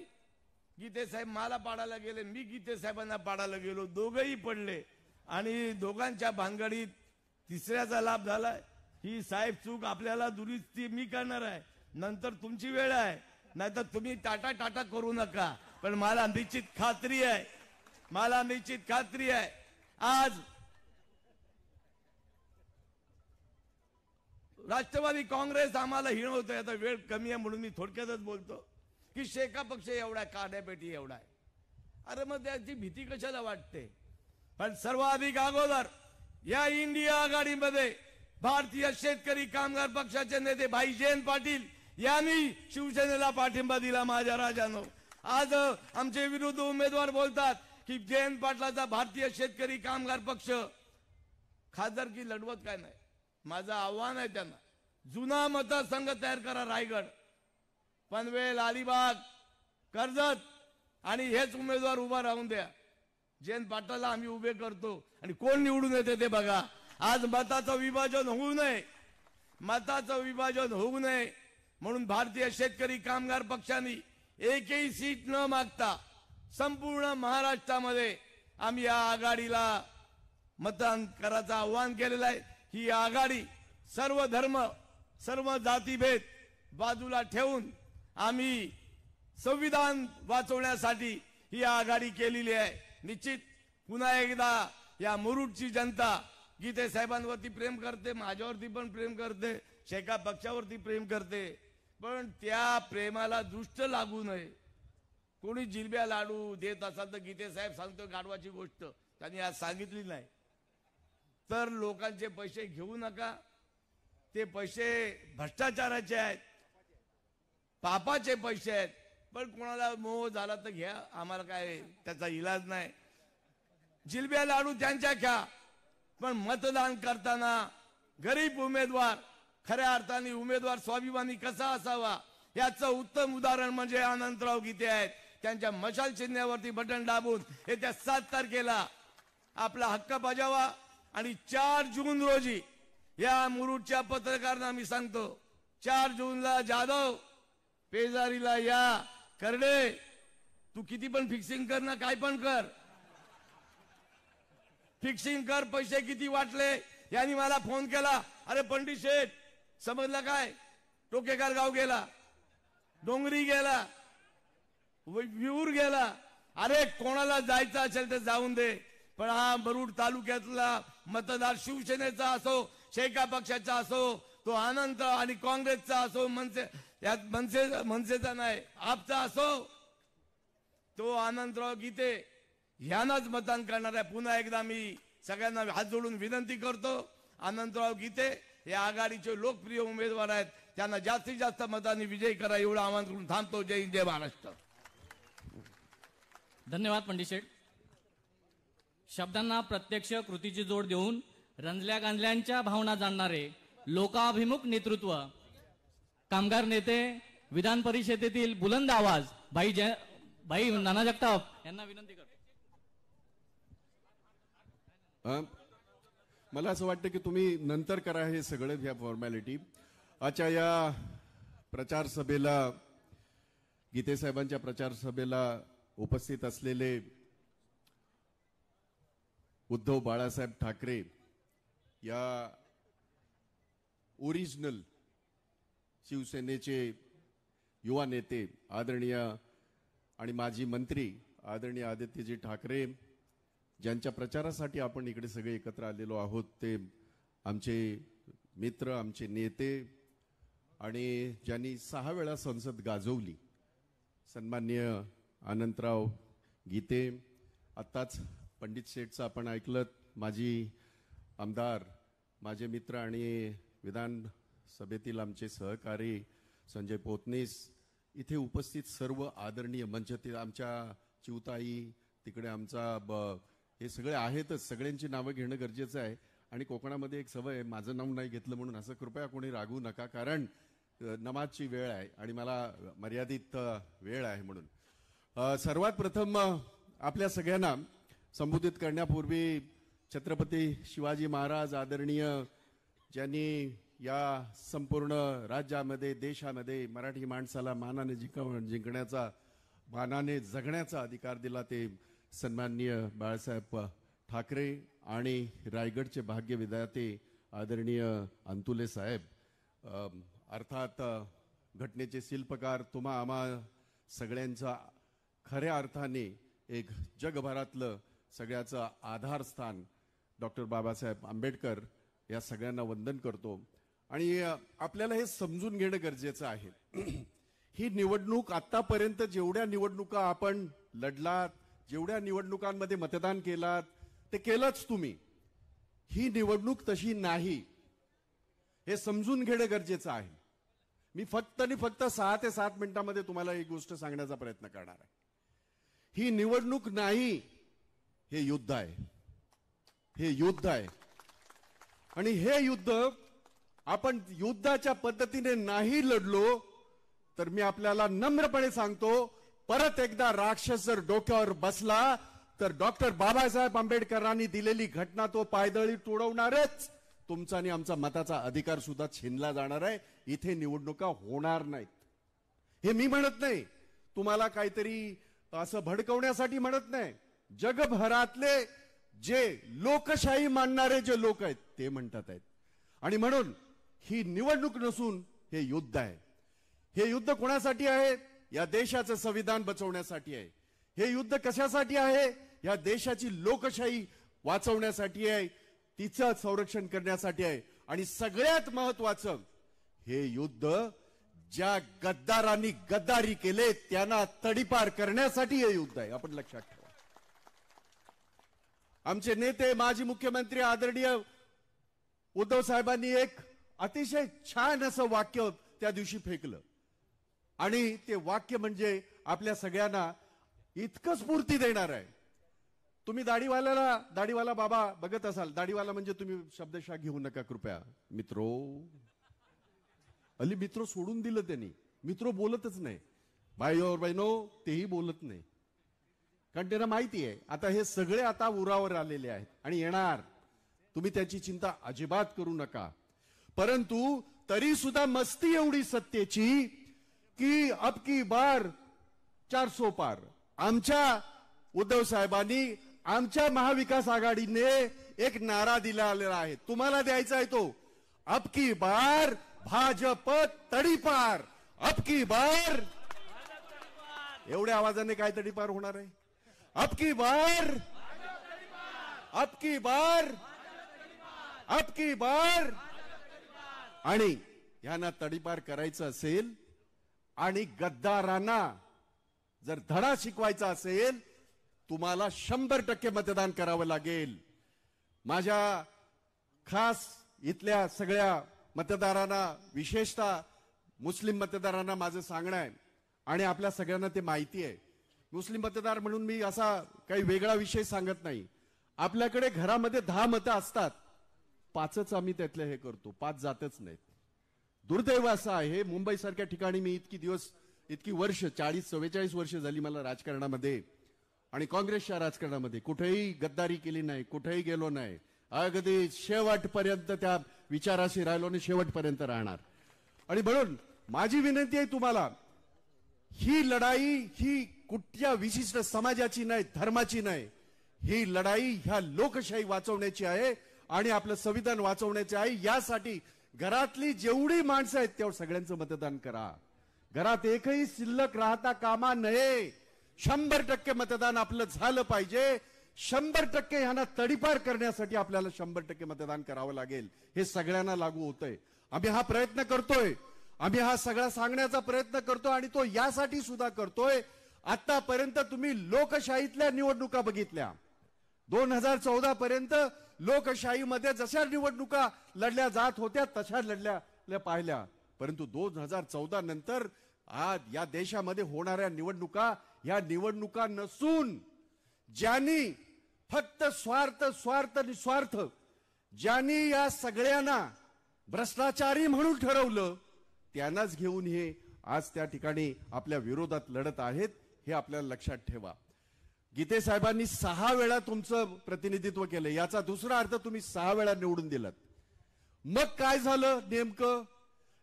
गीते साहेब मला पाडायला गेले, मी गीते साहेबांना पाडायला गेलो, दोघंही पडले आणि दोघांच्या भानगडीत तिसऱ्याचा लाभ झालाय। ही साहेब चूक आपल्याला दुरुस्ती मी करणार आहे, नंतर तुमची वेळ आहे, नाहीतर तुम्ही टाटा टाटा करू नका। पण मला निश्चित खात्री आहे, मला निश्चित खात्री आहे आज राष्ट्रवादी काँग्रेस आम्हाला हिणवतोय। आता वेळ कमी आहे म्हणून मी थोडक्यातच बोलतो की शेका पक्ष एवढा, काड्यापेटी एवढा आहे। अरे मग त्याची भीती कशाला वाटते? पण सर्वाधिक अगोदर या इंडिया आघाडीमध्ये भारतीय शेतकरी कामगार पक्षाचे नेते भाई जयंत पाटील यांनी शिवसेनेला पाठिंबा दिला। माझ्या राजानो, आज आमचे विरोधी उमेदवार बोलतात की जयंत पाटलाचा भारतीय शेतकरी कामगार पक्ष खासदारकी लढवत काय नाही। माझं आव्हान आहे त्यांना, जुना मतदारसंघ तयार करा, रायगड, पनवेल, अलिबाग, कर्जत, आणि हेच उमेदवार उभा राहून द्या। जयंत पाटलाला आम्ही उभे करतो आणि कोण निवडून येते ते बघा। आज मताचं विभाजन होऊ नये, मताचं विभाजन होऊ नये म्हणून भारतीय शेतकरी कामगार पक्षाने एकही सीट न मागता संपूर्ण महाराष्ट्रामध्ये आम्ही या आघाडीला मतदान करायचं आव्हान केलेलं आहे। ही आघाडी सर्व धर्म, सर्व जातीभेद बाजूला ठेवून आम्ही संविधान वाचवण्यासाठी ही आघाडी केलेली आहे। निश्चित पुन्हा एकदा या मुरुडची जनता गीते साहेबांवरती प्रेम करते, माझ्यावरती पण प्रेम करते, शेका पक्षावरती प्रेम करते, पण त्या प्रेमाला दुष्ट लागू नये। कोणी जिलब्या लाडू देत असाल तर गीते साहेब सांगतो गाढवाची गोष्ट त्यांनी आज सांगितली नाही, तर लोकांचे पैसे घेऊ नका। ते पैसे भ्रष्टाचाराचे आहेत, पापाचे पैसे आहेत। पण कोणाला मोह झाला तर घ्या, आम्हाला काय त्याचा इलाज नाही। जिलब्या लाडू त्यांच्या घ्या, पण मतदान करताना गरीब उमेदवार, खऱ्या अर्थाने उमेदवार स्वाभिमानी कसा असावा याचं उत्तम उदाहरण म्हणजे अनंतराव गीते आहेत. त्यांच्या मशाल चिन्हावरती बटन दाबून येत्या 7 तारखेला आपला हक्क बजावा. आणि 4 जून रोजी या मुरुडच्या पत्रकारांना मी सांगतो, 4 जूनला जाधव पेजारीला या. करडे तू किती पण फिक्सिंग कर ना, काय पण कर, फिक्सिंग कर. पैसे किती वाटले यांनी मला फोन केला. अरे पंडित शेठ समजलं काय, टोकेकर गाव गेला, डोंगरी गेला, विऊर गेला. अरे कोणाला जायचं असेल तर जाऊन दे, पण हा मुरुड तालुक्यातला मतदार शिवसेनेचा असो, शेका पक्षाचा असो, तो अनंत आणि काँग्रेसचा असो, मनसेचा नाही आपचा असो, तो अनंतराव गीते ह्यानाच मतदान करणार आहे. पुन्हा एकदा मी सगळ्यांना हात जोडून विनंती करतो, अनंतराव गीते हे आघाडीचे लोकप्रिय उमेदवार आहेत, त्यांना जास्तीत जास्त मतांनी विजयी करा एवढं आवाहन करून थांबतो. जय हिंद, जय महाराष्ट्र. धन्यवाद पंडित शेठ. शब्दांना प्रत्यक्ष कृतीची जोड देऊन रंजल्या गांजल्यांच्या भावना जाणणारे लोकाभिमुख नेतृत्व, कामगार नेते, विधान परिषदेतील बुलंद आवाज भाई नाना जगताप यांना विनंती करतो. मला असं वाटतं की तुम्ही नंतर करा हे सगळं, ह्या फॉर्मॅलिटी. आजच्या या प्रचार सभेला, गीते साहेबांच्या प्रचार सभेला उपस्थित असलेले उद्धव बाळासाहेब ठाकरे या ओरिजिनल शिवसेनेचे युवा नेते, आदरणीय आणि माजी मंत्री आदरणीय आदित्यजी ठाकरे, ज्यांच्या प्रचारासाठी आपण इकडे सगळे एकत्र आलेलो आहोत, ते आमचे मित्र, आमचे नेते आणि ज्यांनी 6 वेळा संसद गाजवली, सन्माननीय अनंतराव गीते. आत्ताच पंडित शेठचं आपण ऐकलं, माजी आमदार, माझे मित्र आणि विधानसभेतील आमचे सहकारी संजय पोतनीस, इथे उपस्थित सर्व आदरणीय मंच, ते आमच्या चिवताई, तिकडे आमचा हे सगळे आहेतच. सगळ्यांची नावं घेणं गरजेचं आहे. आणि कोकणामध्ये एक सवय आहे, माझं नाव नाही घेतलं म्हणून असं कृपया कोणी रागवू नका, कारण नमाजची वेळ आहे आणि मला मर्यादित वेळ आहे म्हणून. सर्वात प्रथम आपल्या सगळ्यांना संबोधित करण्यापूर्वी छत्रपती शिवाजी महाराज आदरणीय, ज्यांनी या संपूर्ण राज्यामध्ये, देशामध्ये मराठी माणसाला मानाने जिंकण्याचा, मानाने जगण्याचा अधिकार दिला, ते सन्माननीय बाळासाहेब ठाकरे आणि रायगडचे भाग्य विधाते आदरणीय अंतुले साहेब. अर्थात घटनेचे शिल्पकार, तुम्हा आम्हा सगळ्यांचा खऱ्या अर्थाने एक जगभरातलं सगळ्याचं आधारस्थान डॉक्टर बाबासाहेब आंबेडकर, या सगळ्यांना वंदन करतो. आणि आपल्याला हे समजून घेणं गरजेचं आहे, ही निवडणूक आतापर्यंत जेवढ्या निवडणुका आपण लढलात, जेवढ्या निवडणुकांमध्ये मतदान केलात, ते केलंच तुम्ही. ही निवडणूक तशी नाही, हे समजून घेणं गरजेचं आहे. मी फक्त 6 ते 7 मिनिटांमध्ये तुम्हाला एक गोष्ट सांगण्याचा प्रयत्न करणार आहे. ही निवडणूक नाही, हे युद्ध आहे. हे युद्ध आहे. आणि हे युद्ध आपण युद्धाच्या पद्धतीने नाही लढलो तर मी आपल्याला नम्रपणे सांगतो, परत एकदा राक्षस जर डोक्यावर बसला तर डॉक्टर बाबासाहेब आंबेडकरांनी दिलेली घटना तो पायदळी तुडवणारच. तुमचा आणि आमचा मताचा अधिकार सुद्धा छिनला जाणार आहे. इथे निवडणुका होणार नाहीत. हे मी म्हणत नाही, तुम्हाला काहीतरी असं भडकवण्यासाठी म्हणत नाही. जगभरातले जे लोकशाही मानणारे जे लोक आहेत ते म्हणतात आहेत. आणि म्हणून ही निवडणूक नसून हे युद्ध आहे. हे युद्ध कोणासाठी आहे? या देशाचं संविधान बचवण्यासाठी आहे. हे युद्ध कशासाठी आहे? या देशाची लोकशाही वाचवण्यासाठी आहे, तिचं संरक्षण करण्यासाठी आहे. आणि सगळ्यात महत्वाचं, हे युद्ध ज्या गद्दारांनी गद्दारी केले त्यांना तडीपार करण्यासाठी हे युद्ध आहे. आपण लक्षात ठेवा. आमचे नेते माजी मुख्यमंत्री आदरणीय उद्धव साहेबांनी एक अतिशय छान असं वाक्य त्या दिवशी फेकलं, आणि ते वाक्य म्हणजे आपल्या सगळ्यांना इतकं स्फूर्ती देणार आहे. तुम्ही दाढीवाला बाबा बघत असाल, दाढीवाला म्हणजे तुम्ही शब्दशः घेऊ नका कृपया मित्रो. अली मित्रो सोडून दिलं त्यांनी, मित्रो बोलतच नाही. भाई और बहिनो तेही बोलत नाही, कारण त्यांना माहिती आहे आता हे सगळे आता उरावर आलेले आहेत आणि येणार. तुम्ही त्याची चिंता अजिबात करू नका. परंतु तरी सुद्धा मस्ती एवढी सत्तेची की अब की बार 400 पार. आमच्या उद्धव साहेबांनी, आमच्या महाविकास आघाडीने एक नारा दिलेला आहे, तुम्हाला द्यायचा आहे तो, अब की बार भाजप तडीपार. अब की बार, एवढ्या आवाजाने काय तडीपार होणार आहे? अब की बार, अब की बार, अब की बार. आणि यांना तडीपार करायचं असेल आणि गद्दारांना जर धडा शिकवायचा असेल, तुम्हाला 100% मतदान करावं लागेल. माझ्या खास इथल्या सगळ्या मतदारांना, विशेषतः मुस्लिम मतदारांना माझं सांगणं आहे, आणि आपल्या सगळ्यांना ते माहिती आहे. मुस्लिम मतदार म्हणून मी असा काही वेगळा विषय सांगत नाही. आपल्याकडे घरामध्ये 10 मतं असतात, 5च आम्ही त्यातले हे करतो, 5 जातच नाहीत. दुर्दैव असं आहे, मुंबईसारख्या ठिकाणी मी इतकी वर्ष 40-44 वर्ष झाली मला राजकारणामध्ये, आणि काँग्रेसच्या राजकारणामध्ये कुठेही गद्दारी केली नाही, कुठेही गेलो नाही. अगदी शेवटपर्यंत त्या विचाराशी राहिलो आणि शेवटपर्यंत राहणार. आणि म्हणून माझी विनंती आहे तुम्हाला, ही लढाई ही कुठल्या विशिष्ट समाजाची नाही, धर्माची नाही. ही लढाई ह्या लोकशाही वाचवण्याची आहे आणि आपलं संविधान वाचवण्याचे आहे. यासाठी घरातली जेवढी माणसं आहेत तेवढं सगळ्यांचं मतदान करा. घरात एकही शिल्लक राहता कामा नये. 100% मतदान आपलं झालं पाहिजे. 100% ह्यांना तडीपार करण्यासाठी आपल्याला 100% मतदान करावं लागेल. हे सगळ्यांना लागू होतंय. आम्ही हा प्रयत्न करतोय, आम्ही हा सगळा सांगण्याचा प्रयत्न करतो, आणि तो यासाठी सुद्धा करतोय, आतापर्यंत तुम्ही लोकशाहीतल्या निवडणुका बघितल्या. 2014 पर्यंत लोकशाहीमध्ये जशा निवडणुका लढल्या जात होत्या तशा लढल्या पाहिल्या. परंतु 2014 नंतर आज या देशामध्ये होणाऱ्या निवडणुका, या निवडणुका नसून ज्यांनी फक्त स्वार्थ स्वार्थ आणि स्वार्थ, ज्यांनी या सगळ्यांना भ्रष्टाचारी म्हणून ठरवलं, त्यांनाच घेऊन हे आज त्या ठिकाणी आपल्या विरोधात लढत आहेत. हे आपल्याला लक्षात ठेवा. गीते साहेबांनी 6 वेळा तुमचं प्रतिनिधित्व केलं, याचा दुसरा अर्थ तुम्ही 6 वेळा निवडून दिलात. मग काय झालं? नेमकं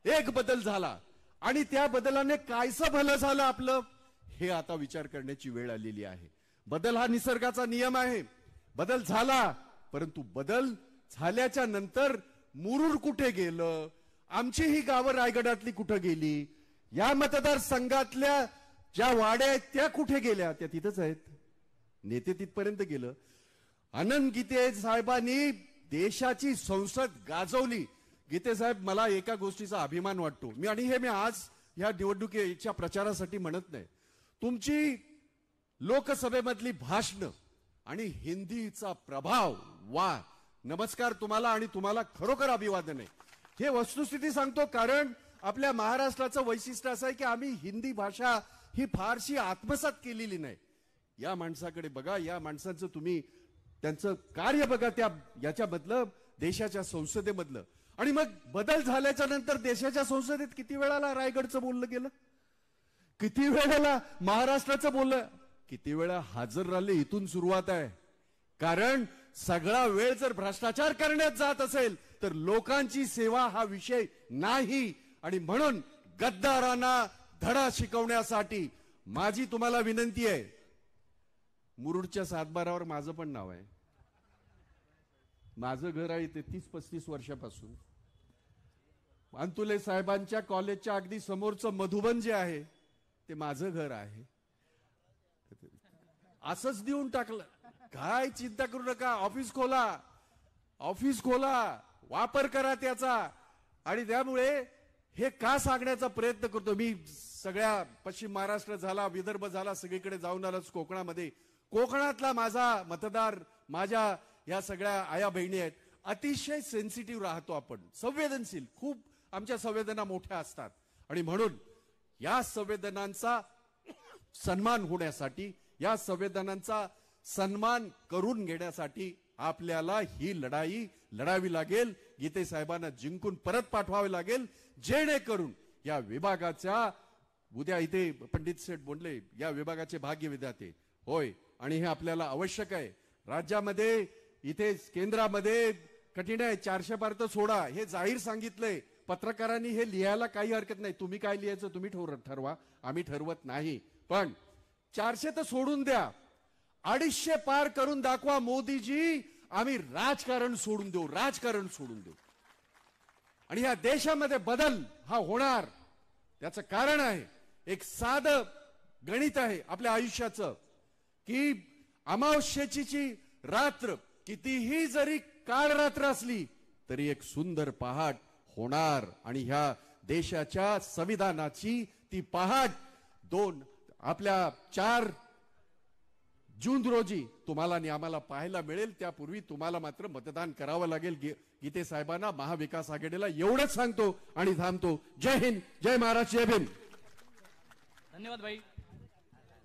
एक बदल झाला, आणि त्या बदलाने कायचं भलं झालं आपलं, हे आता विचार करण्याची वेळ आलेली आहे. बदल हा निसर्गाचा नियम आहे. बदल झाला, परंतु बदल झाल्याच्या नंतर मुरुड कुठे गेलं? आमची ही गावं रायगडातली कुठे गेली? या मतदारसंघातल्या ज्या वाड्या आहेत त्या कुठे गेल्या? त्या तिथंच आहेत. नेते तिथपर्यंत गेलं. आनंद गीते साहेबांनी देशाची संसद गाजवली. गीते साहेब, मला एका गोष्टीचा अभिमान वाटतो, मी आज या निवडणुकीच्या प्रचारासाठी म्हणत नाही, तुमची लोकसभेमधली भाषणं आणि हिंदीचा प्रभाव, वा, नमस्कार तुम्हाला, आणि तुम्हाला खरोखर अभिवादन आहे. हे वस्तुस्थिती सांगतो, कारण आपल्या महाराष्ट्राचं वैशिष्ट्य असं आहे की आम्ही हिंदी भाषा ही फारशी आत्मसात केलेली नाही. या माणसाकडे बघा, या माणसांचं तुम्ही त्यांचं कार्य बघा, याच्यामधलं देशाच्या संसदेमधलं. आणि मग बदल झाल्याच्या नंतर देशाच्या संसदेत किती वेळाला रायगडचं बोललं गेलं, किती वेळेला महाराष्ट्राचं बोललं, किती वेळा हजर राहिले. इथून सुरुवात आहे. कारण सगळा वेळ जर भ्रष्टाचार करण्यात जात असेल तर लोकांची सेवा हा विषय नाही. आणि म्हणून गद्दारांना धडा शिकवण्यासाठी माझी तुम्हाला विनंती आहे. मुरुडच्या 7-12वर माझं पण नाव आहे. माझं घर आहे ते 30-35 वर्षापासून. अंतुले साहेबांच्या कॉलेजच्या अगदी समोरचं मधुबन जे आहे ते माझं घर आहे. असंच देऊन टाकलं. काय चिंता करू नका. ऑफिस खोला, वापर करा त्याचा. आणि त्यामुळे हे का सांगण्याचा प्रयत्न करतो मी, सगळ्या पश्चिम महाराष्ट्र झाला, विदर्भ झाला, सगळीकडे जाऊन आलोच. कोकणामध्ये, कोकणातला माझा मतदार, माझ्या या सगळ्या आया बहिणी आहेत. अतिशय सेन्सिटिव्ह राहतो आपण, संवेदनशील. खूप आमच्या संवेदना मोठ्या असतात. आणि म्हणून या संवेदनांचा सन्मान होण्यासाठी, या संवेदनांचा सन्मान करून घेण्यासाठी आपल्याला ही लढाई लढावी लागेल. गीते साहेबांना जिंकून परत पाठवावे लागेल, जेणेकरून या विभागाच्या, उद्या इथे पंडित सेठ बोलले, या विभागाचे भाग्य विधाते होय, आणि हे आपल्याला आवश्यक आहे. राज्यामध्ये इथे केंद्रामध्ये कठीण आहे, 400 पार तर सोडा, हे जाहीर सांगितलंय. पत्रकारांनी हे लिहायला काही हरकत नाही, तुम्ही काय लिहायचं तुम्ही ठरवा, आम्ही ठरवत नाही. पण 400 तर सोडून द्या, 250 पार करून दाखवा मोदीजी. आम्ही राजकारण सोडून देऊ, राजकारण सोडून देऊ, आणि या देशामध्ये बदल हा होणार. त्याचं कारण आहे, एक साधं गणित आहे आपल्या आयुष्याचं, की अमावस्येची रात्र कितीही जरी काळ रात्र असली तरी एक सुंदर पहाट होणार. आणि ह्या देशाच्या संविधानाची ती पहाट आपल्या 4 जून रोजी तुम्हाला आणि आम्हाला पाहायला मिळेल. त्यापूर्वी तुम्हाला मात्र मतदान करावं लागेल गीते साहेबांना, महाविकास आघाडीला. एवढंच सांगतो आणि थांबतो. जय हिंद, जय महाराष्ट्र, जय भीम. धन्यवाद भाई.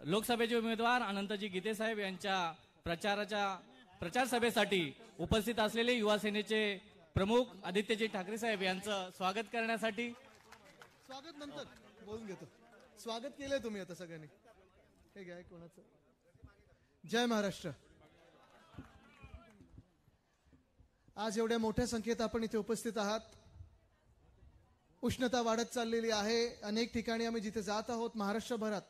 लोकसभेचे उमेदवार अनंतजी गीते साहेब यांच्या प्रचार सभेसाठी उपस्थित असलेले युवा सेनेचे प्रमुख आदित्यजी ठाकरे साहेब यांचं स्वागत करण्यासाठी. स्वागत नंतर बोलून घेतो. स्वागत केलंय तुम्ही आता सगळ्यांनी. हे घ्या कोणाचं. जय महाराष्ट्र. आज एवढ्या मोठ्या संख्येत आपण इथे उपस्थित आहात. उष्णता वाढत चाललेली आहे. अनेक ठिकाणी आम्ही जिथे जात आहोत महाराष्ट्रभरात,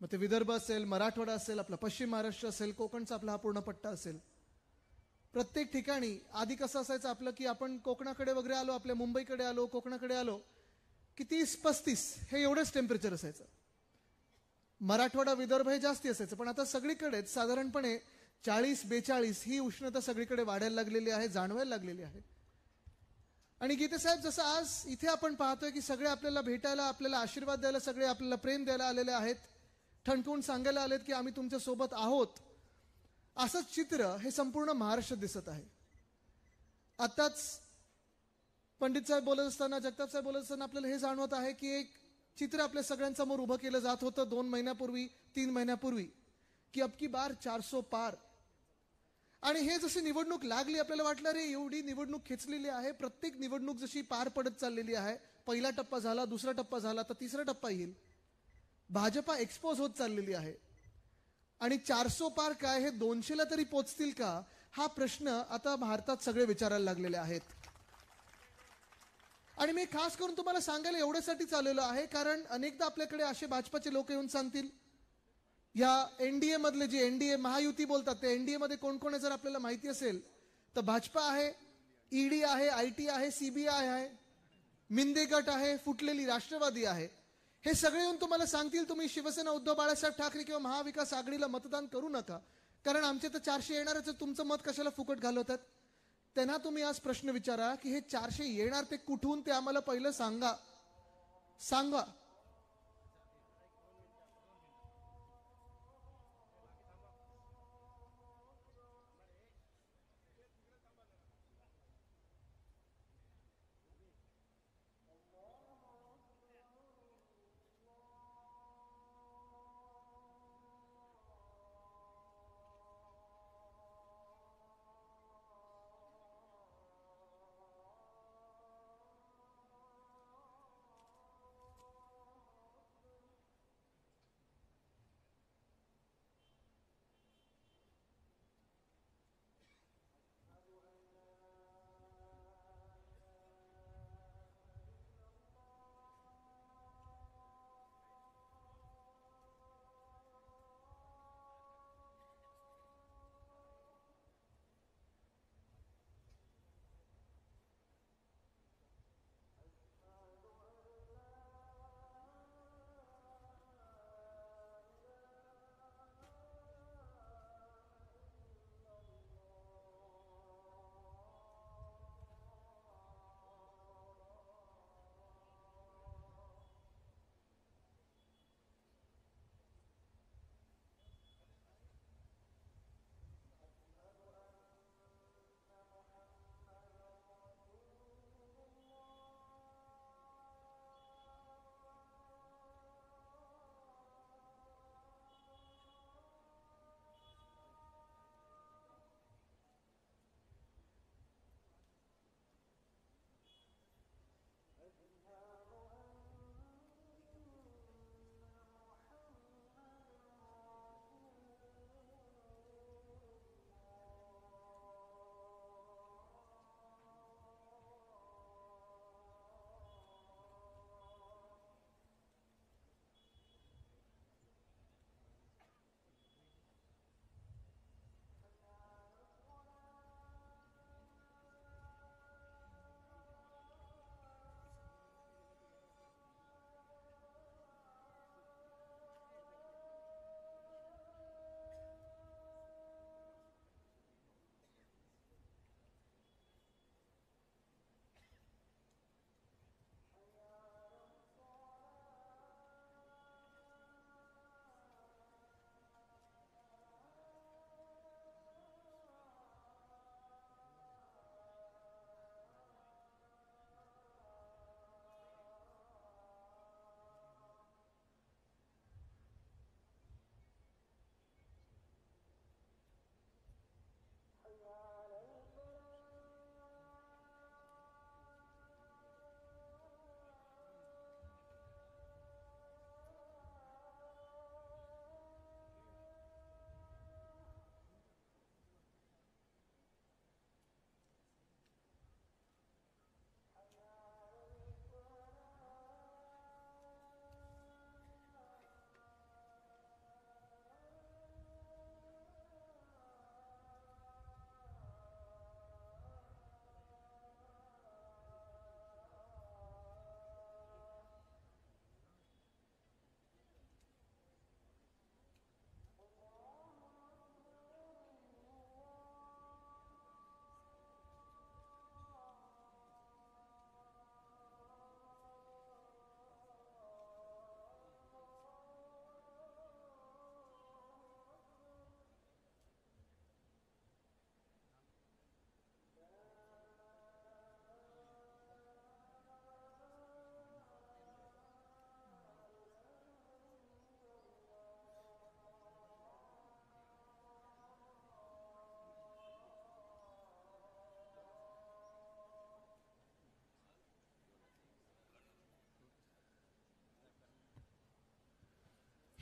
मग ते विदर्भ असेल, मराठवाडा असेल, आपला पश्चिम महाराष्ट्र असेल, कोकणचा आपला हा पूर्ण पट्टा असेल, प्रत्येक ठिकाणी आधी कसं असायचं आपलं, की आपण कोकणाकडे वगैरे आलो, आपल्या मुंबईकडे आलो, कोकणाकडे आलो की 30-35 हे एवढंच टेम्परेचर असायचं. मराठवाडा विदर्भ हे जास्ती असायचं. पण आता सगळीकडेच साधारणपणे 40-42 ही उष्णता सगळीकडे वाढायला लागलेली आहे, जाणवायला लागलेली आहे. आणि गीते साहेब, जसं आज इथे आपण पाहतोय की सगळे आपल्याला भेटायला, आपल्याला आशीर्वाद द्यायला, सगळे आपल्याला प्रेम द्यायला आलेले आहेत, ठणकवून सांगायला आलेत की आम्ही तुमच्या सोबत आहोत, असंच चित्र हे संपूर्ण महाराष्ट्रात दिसत आहे. आताच पंडित साहेब बोलत असताना, जगताप साहेब बोलत असताना आपल्याला हे जाणवत आहे की एक चित्र आपल्या सगळ्यांसमोर उभं केलं जात होतं 2 महिन्यापूर्वी, 3 महिन्यापूर्वी, की अब की बार 400 पार. आणि हे जशी निवडणूक लागली आपल्याला वाटलं रे एवढी निवडणूक खेचलेली आहे. प्रत्येक निवडणूक जशी पार पडत चाललेली आहे, पहिला टप्पा झाला, दुसरा टप्पा झाला, तर तिसरा टप्पा येईल. भाजपा एक्सपोज होत चाललेली आहे. आणि 400 पार काय, हे 200ला तरी पोचतील का, हा प्रश्न आता भारतात सगळे विचारायला लागलेले आहेत. आणि मी खास करून तुम्हाला सांगायला एवढ्यासाठी चाललेलो आहे, कारण अनेकदा आपल्याकडे असे भाजपाचे लोक येऊन सांगतील, या एनडीए मधले, जे एनडीए महायुती बोलतात, ते एनडीए मध्ये कोण कोण आहे जर आपल्याला माहिती असेल तर भाजपा आहे, ईडी आहे, आयटी आहे, सीबीआय आहे, मिंदे गट आहे, फुटलेली राष्ट्रवादी आहे. हे सगळे येऊन तुम्हाला सांगतील तुम्ही शिवसेना उद्धव बाळासाहेब ठाकरे किंवा महाविकास आघाडीला मतदान करू नका, कारण आमचे तर 400 येणारच, तुमचं मत कशाला फुकट घालवतात. त्यांना तुम्ही आज प्रश्न विचारा की हे 400 येणार ते कुठून, ते आम्हाला पहिलं सांगा.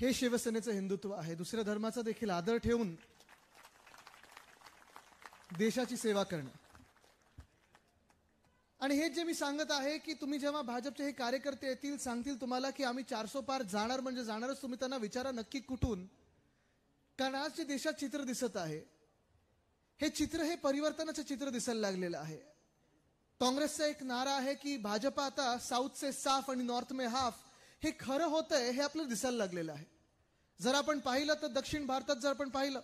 हे शिवसेनेचं हिंदुत्व आहे. दुसऱ्या धर्माचा देखील आदर ठेवून देशाची सेवा करणं. आणि हे जे मी सांगत आहे की तुम्ही जेव्हा भाजपचे हे कार्यकर्ते येतील, सांगतील तुम्हाला की आम्ही 400 पार जाणार म्हणजे जाणारच, तुम्ही त्यांना विचारा नक्की कुठून. कारण आज जे देशात चित्र दिसत आहे, हे चित्र हे परिवर्तनाचं चित्र दिसायला लागलेलं आहे. काँग्रेसचा एक नारा आहे की भाजप आता साऊथ से साफ आणि नॉर्थ में हाफ. हे खरं होतंय हे आपल्याला दिसायला लागलेलं आहे. जर आपण पाहिलं तर दक्षिण भारतात जर आपण पाहिलं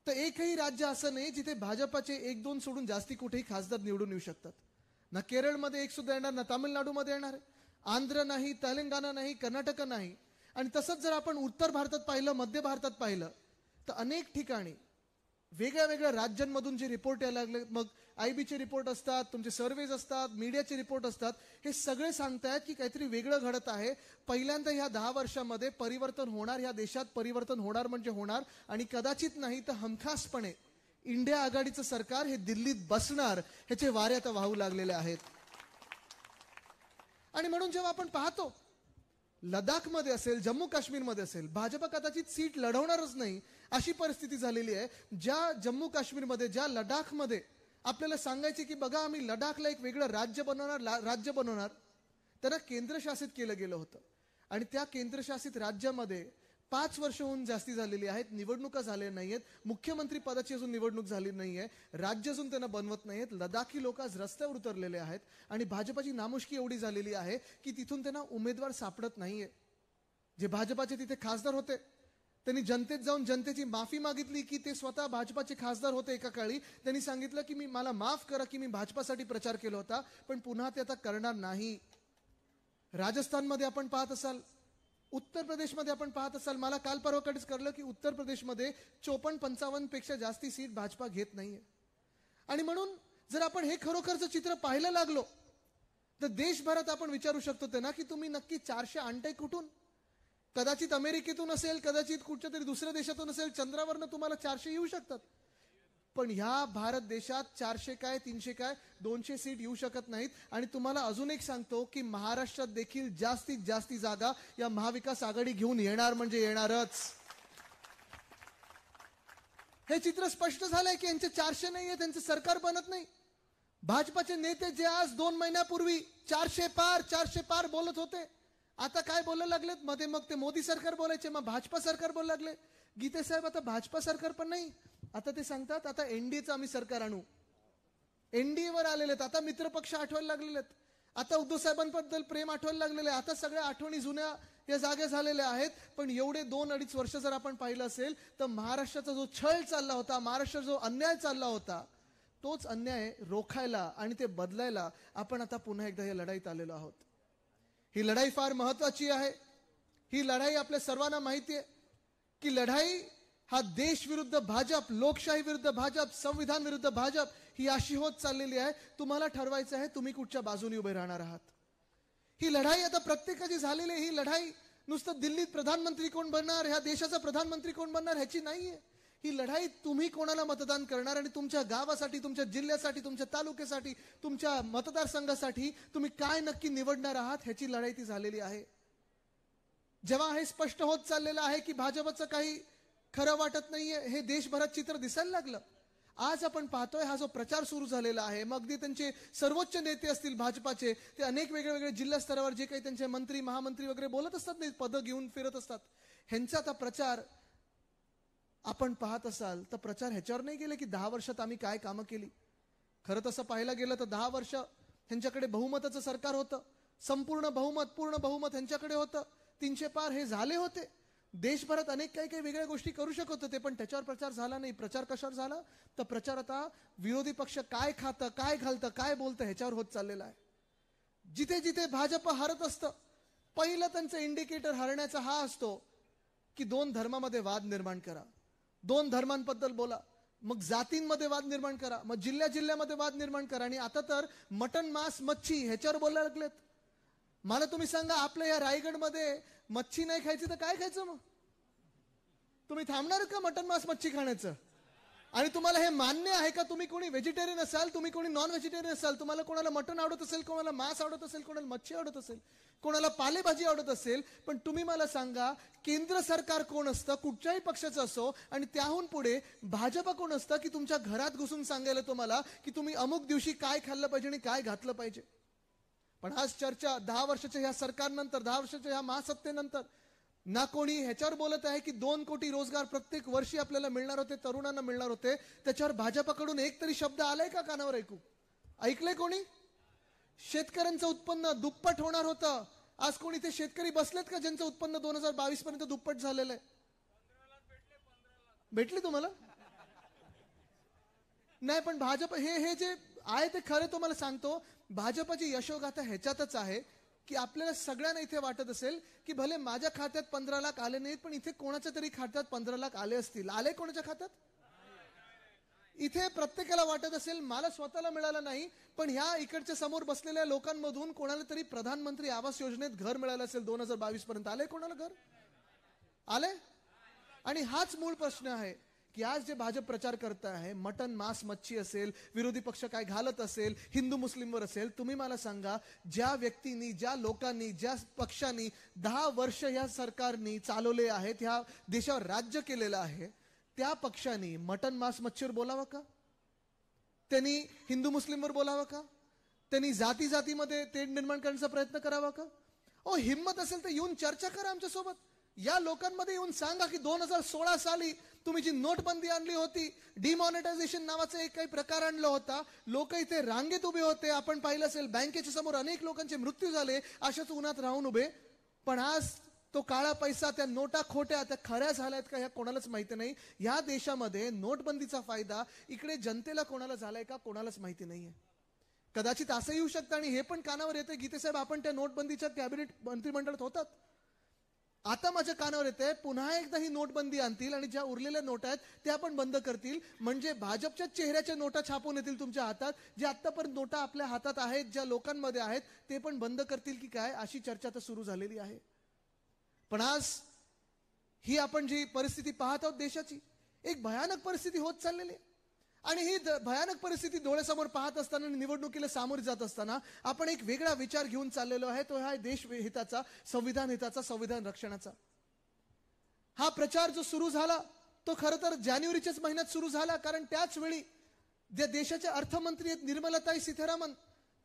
तर एकही राज्य असं नाही जिथे भाजपाचे 1-2 सोडून जास्ती कुठेही खासदार निवडून येऊ शकतात. ना केरळमध्ये एक सुद्धा येणार, ना तामिळनाडूमध्ये येणार आहे, आंध्र नाही, तेलंगणा नाही, कर्नाटक नाही. आणि तसंच जर आपण उत्तर भारतात पाहिलं, मध्य भारतात पाहिलं तर अनेक ठिकाणी वेगळ्या वेगळ्या राज्यांमधून जे रिपोर्ट यायला लागले, मग IB चे रिपोर्ट असतात, तुमचे सर्व्हेज असतात, मीडियाचे रिपोर्ट असतात, हे सगळे सांगतायत की काहीतरी वेगळं घडत आहे. पहिल्यांदा ह्या 10 वर्षामध्ये परिवर्तन होणार, ह्या देशात परिवर्तन होणार म्हणजे होणार. आणि कदाचित नाही तर हमखासपणे इंडिया आघाडीचं सरकार हे दिल्लीत बसणार, ह्याचे वारे आता वाहू लागलेले आहेत. आणि म्हणून जेव्हा आपण पाहतो लडाखमध्ये असेल, जम्मू काश्मीरमध्ये असेल, भाजप कदाचित सीट लढवणारच नाही अशी परिस्थिती झालेली आहे. ज्या जम्मू काश्मीरमध्ये, ज्या लडाखमध्ये आपल्याला सांगायचे की बघा आम्ही लडाखला एक वेगळं राज्य बनवणार, त्यांना केंद्रशासित केलं गेलं होतं. आणि त्या केंद्रशासित राज्यामध्ये 5 वर्ष होऊन जास्ती झालेली आहेत, निवडणुका झाल्या नाहीयेत, मुख्यमंत्री पदाची अजून निवडणूक झाली नाहीये, राज्य अजून त्यांना बनवत नाहीयेत. लडाखी लोक आज रस्त्यावर उतरलेले आहेत आणि भाजपाची नामुष्की एवढी झालेली आहे की तिथून त्यांना उमेदवार सापडत नाहीये. जे भाजपाचे तिथे खासदार होते त्यांनी जनतेत जाऊन जनतेची माफी मागितली की ते स्वतः भाजपाचे खासदार होते एका काळी. त्यांनी सांगितलं की मला माफ करा की मी भाजपासाठी प्रचार केला होता, पण पुन्हा ते आता करणार नाही. राजस्थानमध्ये आपण पाहत असाल, उत्तर प्रदेशमध्ये आपण पाहत असाल, मला काल परवाकडेच कळलं की उत्तर प्रदेशमध्ये 54-55 पेक्षा जास्ती सीट भाजपा घेत नाहीये. आणि म्हणून जर आपण हे खरोखरचं चित्र पाहायला लागलो तर देशभरात आपण विचारू शकतो ते ना की तुम्ही नक्की 400 आणताय कुठून. कदाचित अमेरिकेतून असेल, कदाचित कुठच्या तरी दुसऱ्या देशातून असेल, चंद्रावरनं तुम्हाला 400 येऊ शकतात. पण ह्या भारत देशात 400 काय 300 काय 200 सीट येऊ शकत नाहीत. आणि तुम्हाला अजून एक सांगतो की महाराष्ट्रात देखील जास्तीत जास्ती जागा या महाविकास आघाडी घेऊन येणार म्हणजे येणारच. हे चित्र स्पष्ट झालंय की यांचे 400 नाहीये, त्यांचं सरकार बनत नाही. भाजपाचे नेते जे आज 2 महिन्यापूर्वी 400 पार बोलत होते, आता काय बोलायला लागलेत. मध्ये मग ते मोदी सरकार बोलायचे, मग भाजपा सरकार बोलायला लागले. गीते साहेब आता भाजपा सरकार पण नाही, आता ते सांगतात आता एनडीएचं आम्ही सरकार आणू. एनडीएवर आलेले आहेत, आता मित्रपक्ष आठवायला लागलेले आहेत, आता उद्धव साहेबांबद्दल प्रेम आठवायला लागलेले आहे, आता सगळ्या आठवणी जुन्या या जागे झालेल्या आहेत. पण एवढे 2-2.5 वर्ष जर आपण पाहिलं असेल तर महाराष्ट्राचा जो छळ चालला होता, महाराष्ट्राचा जो अन्याय चालला होता, तोच अन्याय रोखायला आणि ते बदलायला आपण आता पुन्हा एकदा या लढाईत आलेलो आहोत. ही लढाई फार महत्वाची आहे. ही लढाई आपल्या सर्वांना माहिती आहे की लढाई हा देश विरुद्ध भाजप, लोकशाही विरुद्ध भाजप, संविधान विरुद्ध भाजप ही अशी होत चाललेली आहे. तुम्हाला ठरवायचं आहे तुम्ही कुठच्या बाजूने उभे राहणार आहात. ही लढाई आता प्रत्येकाची झालेली आहे. ही लढाई नुसतं दिल्लीत प्रधानमंत्री कोण बनणार, ह्या देशाचा प्रधानमंत्री कोण बनणार ह्याची नाहीये. ही लढाई तुम्ही कोणाला मतदान करणार आणि तुमच्या गावासाठी, तुमच्या जिल्ह्यासाठी, तुमच्या तालुक्यासाठी, तुमच्या मतदारसंघासाठी तुम्ही काय नक्की निवडणार आहात ह्याची लढाई ती झालेली आहे. जेव्हा हे स्पष्ट होत चाललेलं आहे की भाजपचं काही खरं वाटत नाहीये, हे देशभरात चित्र दिसायला लागलं. आज आपण पाहतोय हा जो प्रचार सुरू झालेला आहे, मग अगदी त्यांचे सर्वोच्च नेते असतील भाजपाचे, ते अनेक वेगळे वेगळे जिल्हा स्तरावर जे काही त्यांचे मंत्री, महामंत्री वगैरे बोलत असतात, नाही पदं घेऊन फिरत असतात, ह्यांचा आता प्रचार आपण पाहत असाल तर प्रचार ह्याच्यावर नाही गेले की 10 वर्षात आम्ही काय कामं केली. खरं तसं पाहायला गेलं तर 10 वर्ष ह्यांच्याकडे बहुमताचं सरकार होतं, संपूर्ण बहुमत, पूर्ण बहुमत ह्यांच्याकडे होतं, 300 पार हे झाले होते. देशभरात अनेक काही काही वेगळ्या गोष्टी करू शकत होते, पण त्याच्यावर प्रचार झाला नाही. प्रचार कशावर झाला तर प्रचार आता विरोधी पक्ष काय खातं, काय घालतं, काय बोलतं ह्याच्यावर होत चाललेला आहे. जिथे जिथे भाजप हरत असतं, पहिलं त्यांचं इंडिकेटर हरण्याचा हा असतो की 2 धर्मामध्ये वाद निर्माण करा, 2 धर्मांबद्दल बोला, मग जातींमध्ये वाद निर्माण करा, मग जिल्ह्यामध्ये वाद निर्माण करा. आणि आता तर मटन, मांस, मच्छी ह्याच्यावर बोलायला लागलेत. मला तुम्ही सांगा, आपल्या या रायगडमध्ये मच्छी नाही खायची तर काय खायचं? मग तुम्ही थांबणार का मटन, मांस, मच्छी खाण्याचं? आणि तुम्हाला हे मान्य आहे का? तुम्ही कोणी व्हेजिटेरियन असाल, तुम्ही कोणी नॉन व्हेजिटेरियन असाल, तुम्हाला कोणाला मटण आवडत असेल, कोणाला मांस आवडत असेल, कोणाला मच्छी आवडत असेल, कोणाला पालेभाजी आवडत असेल, पण तुम्ही मला सांगा केंद्र सरकार कोण असतं, कुठच्याही पक्षाचं असो, आणि त्याहून पुढे भाजपा कोण असतं की तुमच्या घरात घुसून सांगायला तुम्हाला की तुम्ही अमुक दिवशी काय खाल्लं पाहिजे आणि काय घातलं पाहिजे. पण आज चर्चा 10 वर्षाच्या ह्या सरकारनंतर, 10 वर्षाच्या ह्या महासत्तेनंतर ना कोणी ह्याच्यावर बोलत आहे की 2 कोटी रोजगार प्रत्येक वर्षी आपल्याला मिळणार होते, तरुणांना मिळणार होते. त्याच्यावर भाजपाकडून एक तरी शब्द आलाय का कानावर ऐकलंय कोणी? शेतकऱ्यांचं उत्पन्न दुप्पट होणार होतं. आज कोणी ते शेतकरी बसलेत का ज्यांचं उत्पन्न 2022 पर्यंत दुप्पट झालेलं आहे? भेटले तुम्हाला? नाही, पण भाजप हे जे आहे ते खरं तुम्हाला सांगतो, भाजपाची यशोगाथा ह्याच्यातच आहे की आपल्याला सगळ्यांना इथे वाटत असेल की भले माझ्या खात्यात 15 लाख आले नाहीत, पण इथे कोणाच्या तरी खात्यात 15 लाख आले असतील. आले कोणाच्या खात्यात? इथे प्रत्येकाला वाटत असेल मला स्वतःला मिळालं नाही, पण ह्या इकडच्या समोर बसलेल्या लोकांमधून कोणाला तरी प्रधानमंत्री आवास योजनेत घर मिळालं असेल 2022 पर्यंत. आले कोणाला घर? आले? आणि हाच मूळ प्रश्न आहे की आज जे भाजप प्रचार करत आहे, मटन मांस मच्छी असेल, विरोधी पक्ष काय घालत असेल, हिंदू मुस्लिमवर असेल, तुम्ही मला सांगा ज्या व्यक्तींनी, ज्या लोकांनी, ज्या पक्षांनी 10 वर्ष ह्या सरकारनी चालवले आहेत, ह्या देशावर राज्य केलेलं आहे, त्या पक्षांनी मटन मांस मच्छीवर बोलावं का? त्यांनी हिंदू मुस्लिमवर बोलावं का? त्यांनी जाती जातीमध्ये तेढ निर्माण करण्याचा प्रयत्न करावा का? ओ हिम्मत असेल तर येऊन चर्चा करा आमच्यासोबत. या लोकांमध्ये येऊन सांगा की 2016 साली तुम्ही जी नोटबंदी आणली होती, डिमॉनिटायझेशन नावाचा एक काही प्रकार आणला होता, लोक इथे रांगेत उभे होते, आपण पाहिलं असेल बँकेच्या समोर अनेक लोकांचे मृत्यू झाले अशाच उन्हात राहून उभे. पण आज तो काळा पैसा, त्या नोटा खोट्या, त्या खऱ्या झाल्यात का ह्या कोणालाच माहिती नाही. या देशामध्ये नोटबंदीचा फायदा इकडे जनतेला कोणाला झालाय का कोणालाच माहिती नाहीये. कदाचित असं येऊ शकतं आणि हे पण कानावर येते गीतेसाहेब आपण त्या नोटबंदीच्या कॅबिनेट मंत्रिमंडळात होतात. आता माझ्या कानावर येते पुन्हा एकदा ही नोटबंदी आणतील आणि ज्या उरलेल्या नोटा आहेत त्या पण बंद करतील, म्हणजे भाजपच्या चेहऱ्याच्या नोटा छापून येतील तुमच्या हातात. जे आतापर्यंत नोटा आपल्या हातात आहेत, ज्या लोकांमध्ये आहेत, ते पण बंद करतील की काय, अशी चर्चा आता सुरू झालेली आहे. पण आज ही आपण जी परिस्थिती पाहत आहोत देशाची, एक भयानक परिस्थिती होत चाललेली आहे. आणि ही भयानक परिस्थिती डोळ्यासमोर पाहत असताना, निवडणुकीला सामोरे जात असताना आपण एक वेगळा विचार घेऊन चाललेलो आहे, तो हा देश हिताचा, संविधान हिताचा, संविधान रक्षणाचा. हा प्रचार जो सुरू झाला तो खरं तर जानेवारीच्याच महिन्यात सुरू झाला, कारण त्याच वेळी ज्या देशाच्या अर्थमंत्री आहेत निर्मलाताई सीतारामन,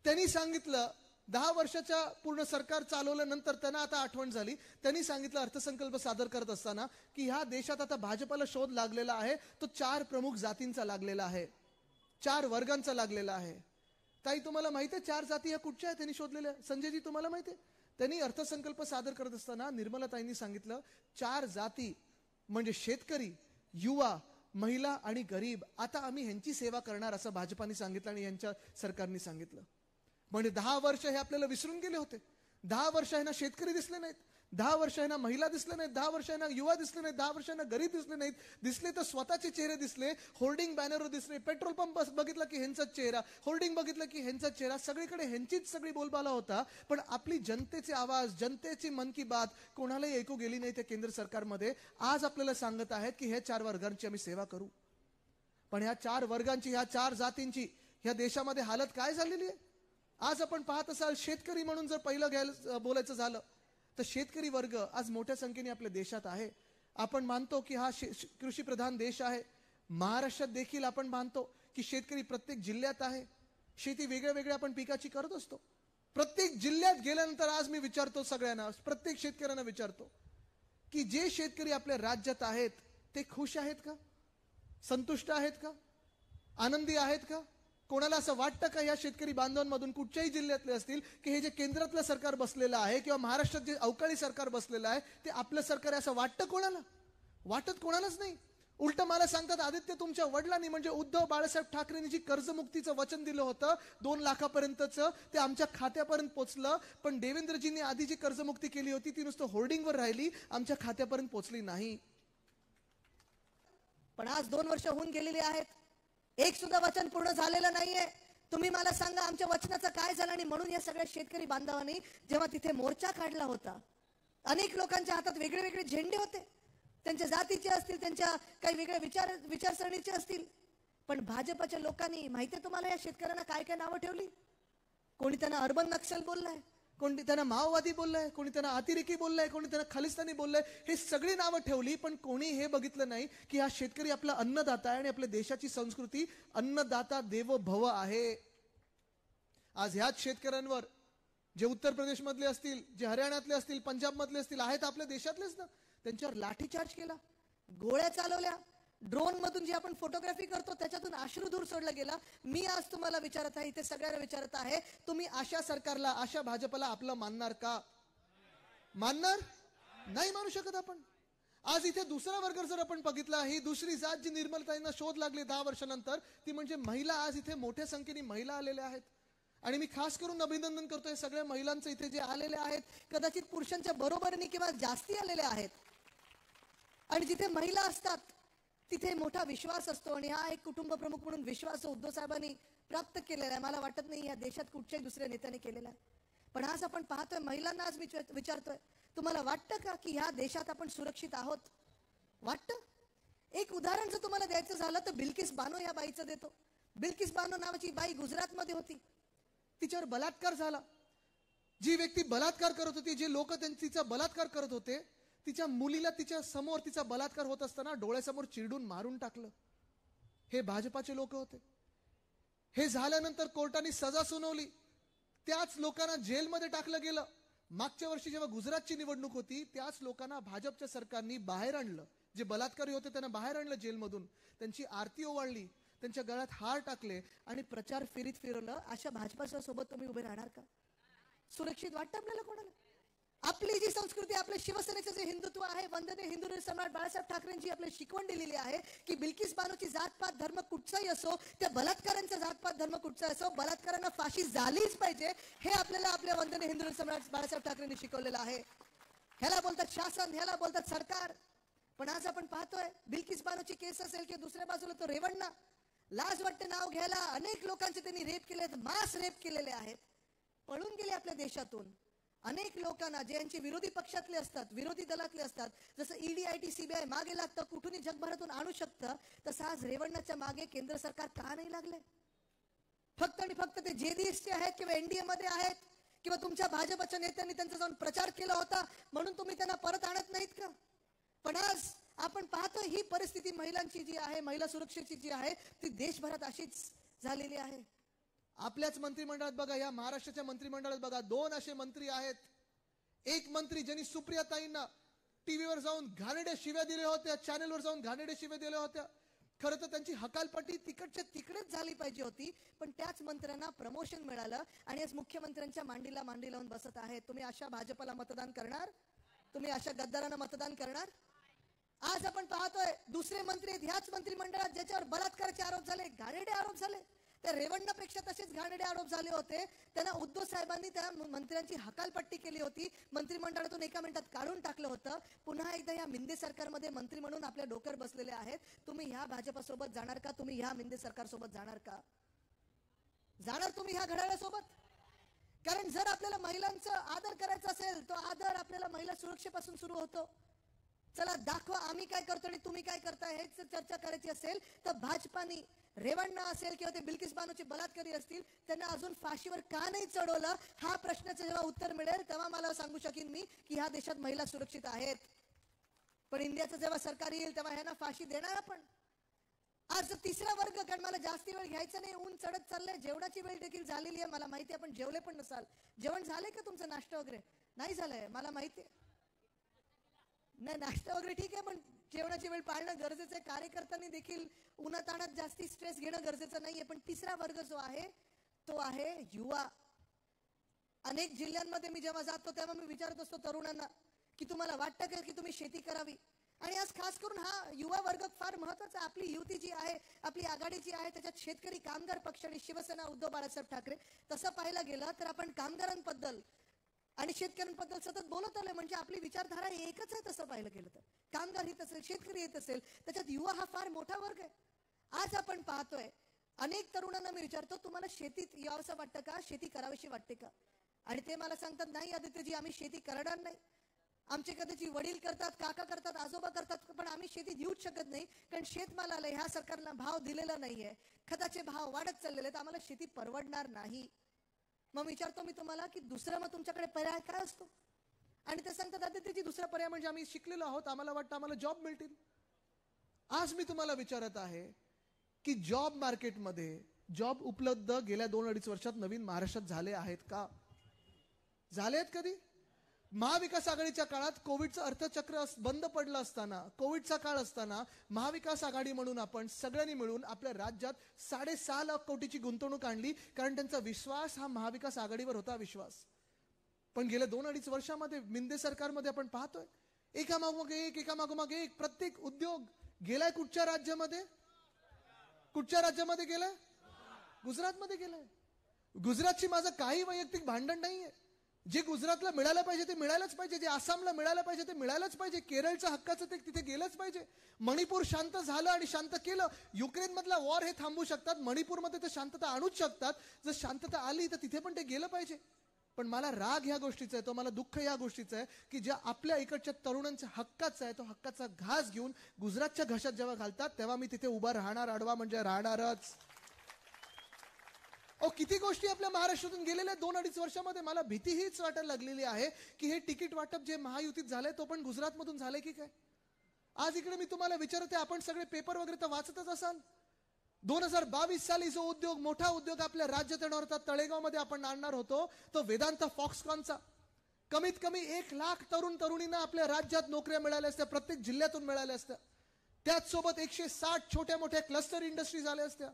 त्यांनी सांगितलं 10 वर्षाच्या पूर्ण सरकार चालवल्यानंतर त्यांना आता आठवण झाली, त्यांनी सांगितलं अर्थसंकल्प सादर करत असताना की ह्या देशात आता भाजपाला शोध लागलेला आहे, तो 4 प्रमुख जातींचा लागलेला आहे, 4 वर्गांचा लागलेला आहे. ताई तुम्हाला माहिती आहे 4 जाती ह्या कुठच्या आहेत त्यांनी शोधलेल्या? संजयजी तुम्हाला माहिती आहे? त्यांनी अर्थसंकल्प सादर करत असताना निर्मलाताईंनी सांगितलं 4 जाती म्हणजे शेतकरी, युवा, महिला आणि गरीब. आता आम्ही ह्यांची सेवा करणार असं भाजपाने सांगितलं आणि यांच्या सरकारने सांगितलं. म्हणजे 10 वर्ष हे आपल्याला विसरून गेले होते. 10 वर्ष ह्यांना शेतकरी दिसले नाहीत, 10 वर्ष ह्यांना महिला दिसले नाहीत, 10 वर्ष ह्यांना युवा दिसले नाहीत, 10 वर्ष ह्यांना गरीब दिसले नाहीत. दिसले तर स्वतःचे चेहरे दिसले, होर्डिंग बॅनरवर दिसले, पेट्रोल पंप बघितलं की ह्यांचाच चेहरा, होर्डिंग बघितलं की ह्यांचाच चेहरा, सगळीकडे ह्यांचीच सगळी बोलबाला होता. पण आपली जनतेचे आवाज, जनतेची मन की बात कोणालाही ऐकू गेली नाही त्या केंद्र सरकारमध्ये. आज आपल्याला सांगत आहेत की ह्या 4 वर्गांची आम्ही सेवा करू. पण ह्या 4 वर्गांची, ह्या 4 जातींची ह्या देशामध्ये हालत काय झालेली आहे? आज आपण पाहत असाल शेतकरी म्हणून जर पहिलं बोलायचं झालं तर शेतकरी वर्ग आज मोठ्या संख्येने आपल्या देशात आहे. आपण मानतो की हा कृषी प्रधान देश आहे. महाराष्ट्रात देखील आपण मानतो की शेतकरी प्रत्येक जिल्ह्यात आहे. शेती वेगळ्या वेगळ्या आपण पिकाची करत असतो. प्रत्येक जिल्ह्यात गेल्यानंतर आज मी विचारतो सगळ्यांना, प्रत्येक शेतकऱ्यांना विचारतो की जे शेतकरी आपल्या राज्यात आहेत ते खुश आहेत का, संतुष्ट आहेत का, आनंदी आहेत का? कोणाला असं वाटतं का या शेतकरी बांधवांमधून कुठच्याही जिल्ह्यातले असतील की हे जे केंद्रातलं सरकार बसलेलं आहे किंवा महाराष्ट्रात जे अवकाळी सरकार बसलेलं आहे ते आपलं सरकार आहे असं वाटतं कोणाला? वाटत कोणालाच नाही. उलट मला सांगतात आदित्य तुमच्या वडिलांनी म्हणजे उद्धव बाळासाहेब ठाकरेंनी जी कर्जमुक्तीचं वचन दिलं होतं 2 लाखापर्यंतचं ते आमच्या खात्यापर्यंत पोहोचलं. पण देवेंद्रजींनी आधी जी कर्जमुक्ती केली होती ती नुसतं होर्डिंगवर राहिली, आमच्या खात्यापर्यंत पोहोचली नाही. पण आज 2 वर्ष होऊन गेलेली आहेत, एक सुद्धा वचन पूर्ण झालेलं नाहीये. तुम्ही मला सांगा आमच्या वचनाचं काय झालं? आणि म्हणून या सगळ्या शेतकरी बांधवांनी जेव्हा तिथे मोर्चा काढला होता, अनेक लोकांच्या हातात वेगळे वेगळे झेंडे होते, त्यांच्या जातीचे असतील, त्यांच्या काही वेगळ्या विचारसरणीचे असतील, पण भाजपच्या लोकांनी माहितीये तुम्हाला या शेतकऱ्यांना काय काय नावं ठेवली. कोणी त्यांना अर्बन नक्षल बोललाय, कोणी त्यांना माओवादी बोललाय, कोणी त्यांना अतिरेकी बोललाय, कोणी त्यांना खालिस्तानी बोललाय. हे सगळी नावं ठेवली, पण कोणी हे बघितलं नाही की हा शेतकरी आपला अन्नदाता आहे आणि आपल्या देशाची संस्कृती अन्नदाता देवो भव आहे. आज ह्याच शेतकऱ्यांवर जे उत्तर प्रदेश मधले असतील, जे हरियाणातले असतील, पंजाब मधले असतील, आहेत आपल्या देशातलेच ना, त्यांच्यावर लाठीचार्ज केला, गोळ्या चालवल्या, ड्रोन मधून जे आपण फोटोग्राफी करतो त्याच्यातून अश्रुधूर सोडला गेला. मी आज तुम्हाला विचारत आहे, इथे सगळ्यांना विचारत आहे, तुम्ही अशा सरकारला, अशा भाजपला आपलं मानणार का? मानणार नाही, मानू शकत आपण. आज इथे दुसरा वर्ग जर आपण बघितला, ही दुसरी जात जी निर्मलताईंना शोध लागली 10 वर्षानंतर, ती म्हणजे महिला. आज इथे मोठ्या संख्येने महिला आलेल्या आहेत आणि मी खास करून अभिनंदन करतोय सगळ्या महिलांचं इथे जे आलेले आहेत. कदाचित पुरुषांच्या बरोबरीने किंवा जास्ती आलेले आहेत. आणि जिथे महिला असतात तिथे मोठा विश्वास असतो आणि हा एक कुटुंब प्रमुख म्हणून विश्वास उद्धव साहेबांनी प्राप्त केलेला आहे. मला वाटत नाही या देशात कुठच्याही दुसऱ्या नेत्याने केलेला आहे. पण आज आपण पाहतोय, महिलांना आज मी विचारतोय, तुम्हाला वाटतं का की ह्या देशात आपण सुरक्षित आहोत? वाटतं? एक उदाहरण जर तुम्हाला द्यायचं झालं तर बिल्किस बानो या बाईचं देतो. बिल्किस बानो नावाची बाई गुजरातमध्ये होती, तिच्यावर बलात्कार झाला. जी व्यक्ती बलात्कार करत होती, जे लोक तिचा बलात्कार करत होते, तिच्या मुलीला तिच्या समोर तिचा बलात्कार होत असताना डोळ्यासमोर चिरडून मारून टाकलं. हे भाजपाचे लोक होते. हे झाल्यानंतर कोर्टाने सजा सुनावली, त्याच लोकांना जेलमध्ये टाकलं गेलं. मागच्या वर्षी जेव्हा गुजरातची निवडणूक होती, त्याच लोकांना भाजपच्या सरकारने बाहेर आणलं. जे बलात्कारी होते त्यांना बाहेर आणलं जेलमधून, त्यांची आरती ओवाळली, त्यांच्या गळ्यात हार टाकले आणि प्रचार फेरीत फिरवलं. अशा भाजपाच्या सोबत तुम्ही उभे राहणार का? सुरक्षित वाटतं आपल्याला कोणाला? आपली जी संस्कृती, आपल्या शिवसेनेचं जे हिंदुत्व आहे, वंदनीय हिंदू सम्राट बाळासाहेब ठाकरेंची आपली शिकवण दिलेली आहे की बिल्किस बानोची जातपात धर्म कुठचाही असो, त्या बलात्कारांचा जातपात धर्म कुठचा असो, बलात्कारांना फाशी झालीच पाहिजे, हे आपल्याला आपल्या वंदनीय हिंदू सम्राट बाळासाहेब ठाकरेंनी शिकवलेलं आहे. ह्याला बोलतात शासन, ह्याला बोलतात सरकार. पण आज आपण पाहतोय, बिल्किस बानोची केस असेल की दुसऱ्या बाजूला तो रेवण्णा, लाज वाटते नाव घ्यायला. अनेक लोकांचे त्यांनी रेप केले, मास रेप केलेले आहेत, पळून गेले आपल्या देशातून. अनेक लोकांना जे यांचे विरोधी पक्षातले असतात, विरोधी दलातले असतात, जसं ईडी, आयटी, सीबीआय मागे लागतं, कुठूनही जगभरातून आणू शकतं, तसं आज रेवण्णाच्या मागे केंद्र सरकार का नाही लागले? फक्त आणि फक्त ते जेडीएसचे आहेत किंवा एनडीए मध्ये आहेत किंवा तुमच्या भाजपच्या नेत्यांनी त्यांचा जाऊन प्रचार केला होता म्हणून तुम्ही त्यांना परत आणत नाहीत का? पण आज आपण पाहतो ही परिस्थिती महिलांची जी आहे, महिला सुरक्षेची जी आहे, ती देशभरात अशीच झालेली आहे. आपल्याच मंत्रिमंडळात बघा, या महाराष्ट्राच्या मंत्रिमंडळात बघा, 2 असे मंत्री आहेत. एक मंत्री ज्यांनी सुप्रियाताईंना टीव्हीवर जाऊन घाणेरड्या शिव्या दिल्या होत्या, चॅनलवर जाऊन घाणेरड्या शिव्या दिल्या होत्या. खरं तर त्यांची हकालपट्टी तिकडच्या तिकडेच झाली पाहिजे होती, पण त्याच मंत्र्यांना प्रमोशन मिळालं आणि आज मुख्यमंत्र्यांच्या मांडीला मांडी लावून बसत आहेत. तुम्ही अशा भाजपला मतदान करणार? तुम्ही अशा गद्दारांना मतदान करणार? आज आपण पाहतोय दुसरे मंत्री आहेत ह्याच मंत्रिमंडळात ज्याच्यावर बलात्काराचे आरोप झाले, घाणेरडे आरोप झाले. त्या रेवण्णापेक्षा तसेच घाणेरडे आरोप झाले होते. त्यांना उद्धव साहेबांनी त्या मंत्र्यांची हकालपट्टी केली होती, मंत्रिमंडळातून एका मिनिटात काढून टाकलं होतं. पुन्हा एकदा या मिंदे सरकारमध्ये मंत्री म्हणून आपल्या डोक्यावर बसलेले आहेत. तुम्ही ह्या भाजपसोबत जाणार का? तुम्ही ह्या मिंदे सरकार सोबत जाणार का? जाणार तुम्ही ह्या घड्याळासोबत? कारण जर आपल्याला महिलांचा आदर करायचा असेल, तो आदर आपल्याला महिला सुरक्षेपासून सुरू होतो. चला दाखवा आम्ही काय करतो आणि तुम्ही काय करताय, हेच चर्चा करायची असेल तर भाजपाने रेवण्णा असेल किंवा ते बिल्किस बानोचे बलात्कारी असतील, त्यांना अजून फाशीवर का नाही चढवलं? हा प्रश्नाचं जेव्हा उत्तर मिळेल तेव्हा मला सांगू शकीन मी की ह्या देशात महिला सुरक्षित आहेत. पण इंडियाचं जेव्हा सरकार येईल तेव्हा ह्यांना फाशी देणार आपण. आज तिसरा वर्ग, कारण मला जास्ती वेळ घ्यायचा नाही, ऊन चढत चाललंय, जेवणाची वेळ देखील झालेली आहे. मला माहिती आहे आपण जेवले पण नसाल. जेवण झालंय का तुमचं? नाश्ता वगैरे नाही झालंय मला माहिती आहे. नाही, नाश्ता वगैरे ठीक आहे, पण जेवणाची वेळ पाळणं गरजेचं आहे. कार्यकर्त्यांनी देखील उन्हाताणात जास्ती स्ट्रेस घेणं गरजेचं नाहीये. पण तिसरा वर्ग जो आहे तो आहे युवा. अनेक जिल्ह्यांमध्ये मी जेव्हा जातो तेव्हा मी विचारत असतो तरुणांना की तुम्हाला वाटतं का की तुम्ही शेती करावी? आणि आज खास करून हा युवा वर्ग फार महत्वाचा. आपली युती जी आहे, आपली आघाडी जी आहे, त्याच्यात शेतकरी, कामगार पक्ष आणि शिवसेना उद्धव बाळासाहेब ठाकरे. तसं पाहायला गेलं तर आपण कामगारांबद्दल आणि शेतकऱ्यांबद्दल सतत बोलत आलोय, म्हणजे आपली विचारधारा एकच आहे. तसं पाहिलं गेलं तर कामगार हित असेल, शेतकरी हित असेल, त्याच्यात युवा हा फार मोठा वर्ग आहे. आज आपण पाहतोय अनेक तरुणांना मी विचारतो तुम्हाला शेतीत यावंसं वाटतं का, शेती करावीशी वाटते का? आणि ते मला सांगतात नाही आदित्यजी आम्ही शेती करणार नाही. आमचे कदाचित वडील करतात, काका करतात, आजोबा करतात, पण आम्ही शेती घेऊच शकत नाही, कारण शेतमालाला ह्या सरकारला भाव दिलेला नाहीये. खताचे भाव वाढत चाललेले आहेत, आम्हाला शेती परवडणार नाही. मग विचारतो मी तुम्हाला की दुसरा मग तुमच्याकडे पर्याय काय असतो? आणि ते सांगतात आदित्यजी दुसरा पर्याय म्हणजे आम्ही शिकलेलो आहोत, आम्हाला वाटतं आम्हाला जॉब मिळतील. आज मी तुम्हाला विचारत आहे की जॉब मार्केटमध्ये जॉब उपलब्ध गेल्या 2-2.5 वर्षात नवीन महाराष्ट्रात झाले आहेत का? झाले आहेत कधी? महाविकास आघाडीच्या काळात कोविडचं अर्थचक्र बंद पडलं असताना, कोविडचा काळ असताना महाविकास आघाडी म्हणून आपण सगळ्यांनी मिळून आपल्या राज्यात 6.5 लाख कोटीची गुंतवणूक आणली, कारण त्यांचा विश्वास हा महाविकास आघाडीवर होता विश्वास. पण गेल्या 2-2.5 वर्षामध्ये मिंदे सरकारमध्ये आपण पाहतोय एकामागोमाग एक प्रत्येक उद्योग गेलाय कुठच्या राज्यामध्ये? कुठच्या राज्यामध्ये गेलाय? गुजरातमध्ये गेलाय. गुजरातची माझं काही वैयक्तिक भांडण नाहीये. जे गुजरातला मिळालं पाहिजे ते मिळायलाच पाहिजे, जे आसामला मिळालं पाहिजे ते मिळायलाच पाहिजे, केरळच्या हक्काचं ते तिथे गेलंच पाहिजे. मणिपूर शांत झालं आणि शांत केलं. युक्रेन मधला वॉर हे थांबवू शकतात, मणिपूरमध्ये ते शांतता आणूच शकतात. जर शांतता आली तर तिथे पण ते गेलं पाहिजे. पण मला राग ह्या गोष्टीचा आहे, तो मला दुःख ह्या गोष्टीचं आहे की ज्या आपल्या इकडच्या तरुणांच्या हक्काचा आहे तो हक्काचा घास घेऊन गुजरातच्या घशात जेव्हा घालतात तेव्हा मी तिथे उभा राहणार, आडवा म्हणजे राहणारच. किती गोष्टी आपल्या महाराष्ट्रातून गेलेल्या 2-2.5 वर्षामध्ये. मला भीती हीच वाटायला लागलेली आहे की हे तिकीट वाटप जे महायुतीत झालंय तो पण गुजरातमधून झालंय की काय? आज इकडे मी तुम्हाला विचारते, आपण सगळे पेपर वगैरे तर वाचतच असाल. 2022 साली जो उद्योग, मोठा उद्योग आपल्या राज्यात येणार होता, तळेगावमध्ये आपण आणणार होतो, तो वेदांता फॉक्सकॉनचा. कमीत कमी 1 लाख तरुणींना आपल्या राज्यात नोकऱ्या मिळाल्या असत्या, प्रत्येक जिल्ह्यातून मिळाल्या असत्या. त्याचसोबत 160 छोट्या मोठ्या क्लस्टर इंडस्ट्रीज आल्या असत्या.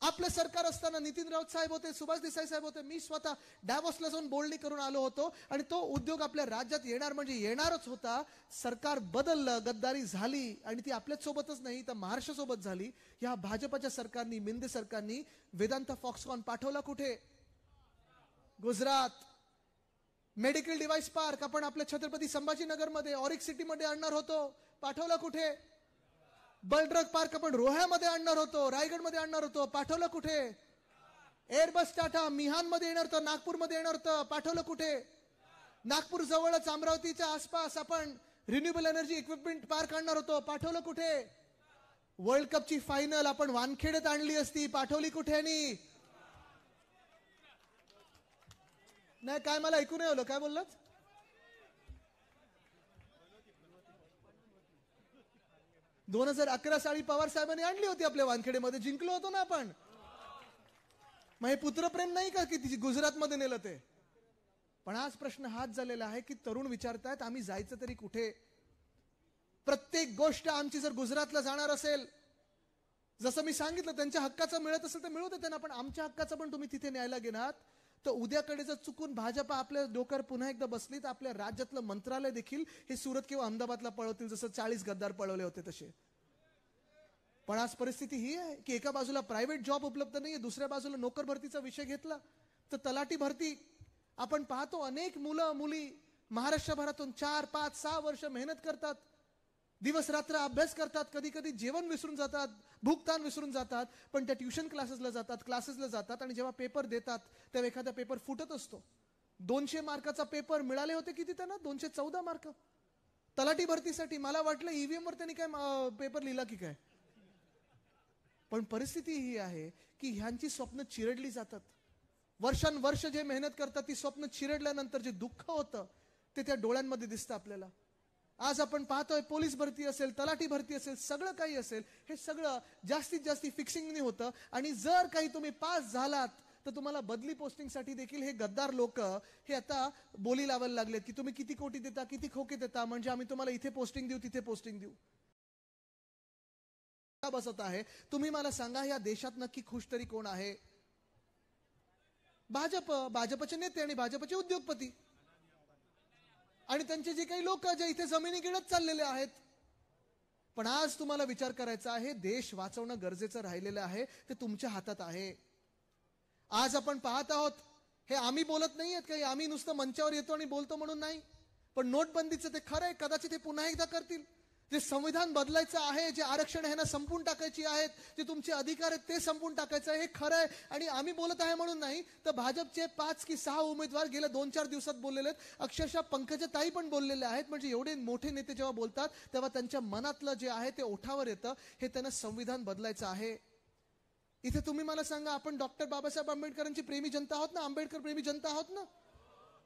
आपलं सरकार असताना नितीन राऊत साहेब होते, सुभाष देसाई साहेब होते, मी स्वतः डॅव्होसला जाऊन बोलणी करून आलो होतो आणि तो उद्योग आपल्या राज्यात येणार म्हणजे येणारच होता. सरकार बदललं, गद्दारी झाली आणि ती आपल्याच सोबतच नाही तर महाराष्ट्रासोबत झाली. या भाजपच्या सरकारनी, मिंदे सरकारनी वेदांता फॉक्सकॉन पाठवला कुठे? गुजरात. मेडिकल डिव्हाइस पार्क आपण आपल्या छत्रपती संभाजीनगरमध्ये, ऑरिक सिटीमध्ये आणणार होतो, पाठवला कुठे? बलड्रग पार्क आपण रोह्यामध्ये आणणार होतो, रायगडमध्ये आणणार होतो, पाठवलं कुठे? एअरबस टाटा मिहानमध्ये येणार होतं, नागपूरमध्ये येणार होतं, पाठवलं कुठे? नागपूर जवळच अमरावतीच्या आसपास आपण रिन्युएबल एनर्जी इक्विपमेंट पार्क आणणार होतो, पाठवलं कुठे? वर्ल्ड कपची फायनल आपण वानखेडेत आणली असती, पाठवली कुठे? नाही काय मला ऐकू नाही आलं, काय बोललात? - 2011 साली पवार साहेबांनी आणली होती आपल्या वानखेडेमध्ये, जिंकलो होतो ना आपण. मग हे पुत्रप्रेम नाही का की तिची गुजरातमध्ये नेलं ते? पण आज प्रश्न हाच झालेला आहे की तरुण विचारतायत आम्ही जायचं तरी कुठे? प्रत्येक गोष्ट आमची जर गुजरातला जाणार असेल, जसं मी सांगितलं त्यांच्या हक्काचं मिळत असेल तर मिळू दे त्यांना, पण आमच्या हक्काचं पण तुम्ही तिथे न्यायला गेलात तर उद्याकडे जर चुकून भाजपा आपल्या डोक्यावर पुन्हा एकदा बसली तर आपल्या राज्यातलं मंत्रालय देखील हे सुरत किंवा अहमदाबादला पळवतील, जसं 40 गद्दार पळवले होते तसे. पण आज परिस्थिती ही आहे की एका बाजूला प्रायव्हेट जॉब उपलब्ध नाहीये, दुसऱ्या बाजूला नोकर भरतीचा विषय घेतला तर तलाठी भरती आपण पाहतो. अनेक मुलं मुली महाराष्ट्रभरातून 4, 5, 6 वर्ष मेहनत करतात, दिवस रात्र अभ्यास करतात, कधी कधी जेवण विसरून जातात, भूकतान विसरून जातात, पण त्या ट्युशन क्लासेसला जातात आणि जेव्हा पेपर देतात तेव्हा एखादा पेपर फुटत असतो. 200 मार्काचा पेपर मिळाले होते किती त्यांना? 214 मार्क तलाठी भरतीसाठी. मला वाटलं ईव्हीएम वर त्यांनी काय पेपर लिहिला की काय. पण परिस्थिती ही आहे की ह्यांची स्वप्न चिरडली जातात. वर्षानुवर्ष जे मेहनत करतात ती स्वप्न चिरडल्यानंतर जे दुःख होतं ते त्या डोळ्यांमध्ये दिसतं आपल्याला. आज आपण पाहतोय पोलीस भरती असेल, तलाठी भरती असेल, सगळं काही असेल, हे सगळं जास्तीत जास्त फिक्सिंगने होतं. आणि जर काही तुम्ही पास झालात तर तुम्हाला बदली पोस्टिंगसाठी देखील हे गद्दार लोक हे आता बोली लावायला लागलेत की तुम्ही किती कोटी देता, किती खोके देता, म्हणजे आम्ही तुम्हाला इथे पोस्टिंग देऊ, तिथे पोस्टिंग देऊ. बसत आहे. तुम्ही मला सांगा या देशात नक्की खुश तरी कोण आहे? भाजपचे नेते आणि भाजपचे उद्योगपती आणि त्यांचे जे काही लोक जे इथे जमिनी गिळत चाललेले आहेत. पण आज तुम्हाला विचार करायचा आहे, देश वाचवणं गरजेचं राहिलेलं आहे, ते तुमच्या हातात आहे. आज आपण पाहत आहोत, हे आम्ही बोलत नाहीयेत काही, आम्ही नुसतं मंचावर येतो आणि बोलतो म्हणून नाही, पण नोटबंदीचं ते खरं आहे, कदाचित हे पुन्हा एकदा करतील. जे संविधान बदलायचं आहे, जे आरक्षण ह्यांना संपून टाकायची आहेत, जे तुमचे अधिकार आहेत ते संपून टाकायचं आहे, हे खरं आहे. आणि आम्ही बोलत आहे म्हणून नाही, तर भाजपचे 5 की 6 उमेदवार गेल्या 2-4 दिवसात बोललेले आहेत. अक्षरशः पंकजाताई पण बोललेले आहेत. म्हणजे एवढे मोठे नेते जेव्हा बोलतात तेव्हा त्यांच्या मनातलं जे आहे ते ओठावर येतं. हे त्यांना संविधान बदलायचं आहे. इथे तुम्ही मला सांगा, आपण डॉक्टर बाबासाहेब आंबेडकरांची प्रेमी जनता आहोत ना, आंबेडकर प्रेमी जनता आहोत ना.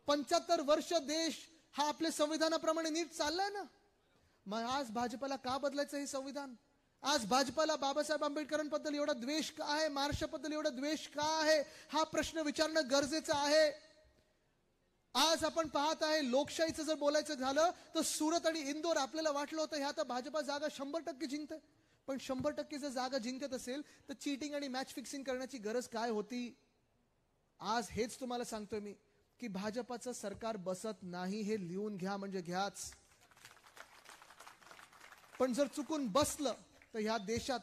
75 वर्ष देश हा आपल्या संविधानाप्रमाणे नीट चाललाय ना. मग आज भाजपला का बदलायचं हे संविधान? आज भाजपला बाबासाहेब आंबेडकरांबद्दल एवढा द्वेष का आहे, महाराष्ट्राबद्दल एवढा द्वेष का आहे, हा प्रश्न विचारणं गरजेचं आहे. आज आपण पाहत आहे, लोकशाहीचं जर बोलायचं झालं तर सुरत आणि इंदोर आपल्याला वाटलं होतं ह्या तर भाजपा जागा 100% जिंकते. पण 100% जर जागा जिंकत असेल तर चीटिंग आणि मॅच फिक्सिंग करण्याची गरज काय होती? आज हेच तुम्हाला सांगतोय मी की भाजपाचं सरकार बसत नाही. हे लिहून घ्या, म्हणजे घ्याच. पण जर चुकून बसलं तर ह्या देशात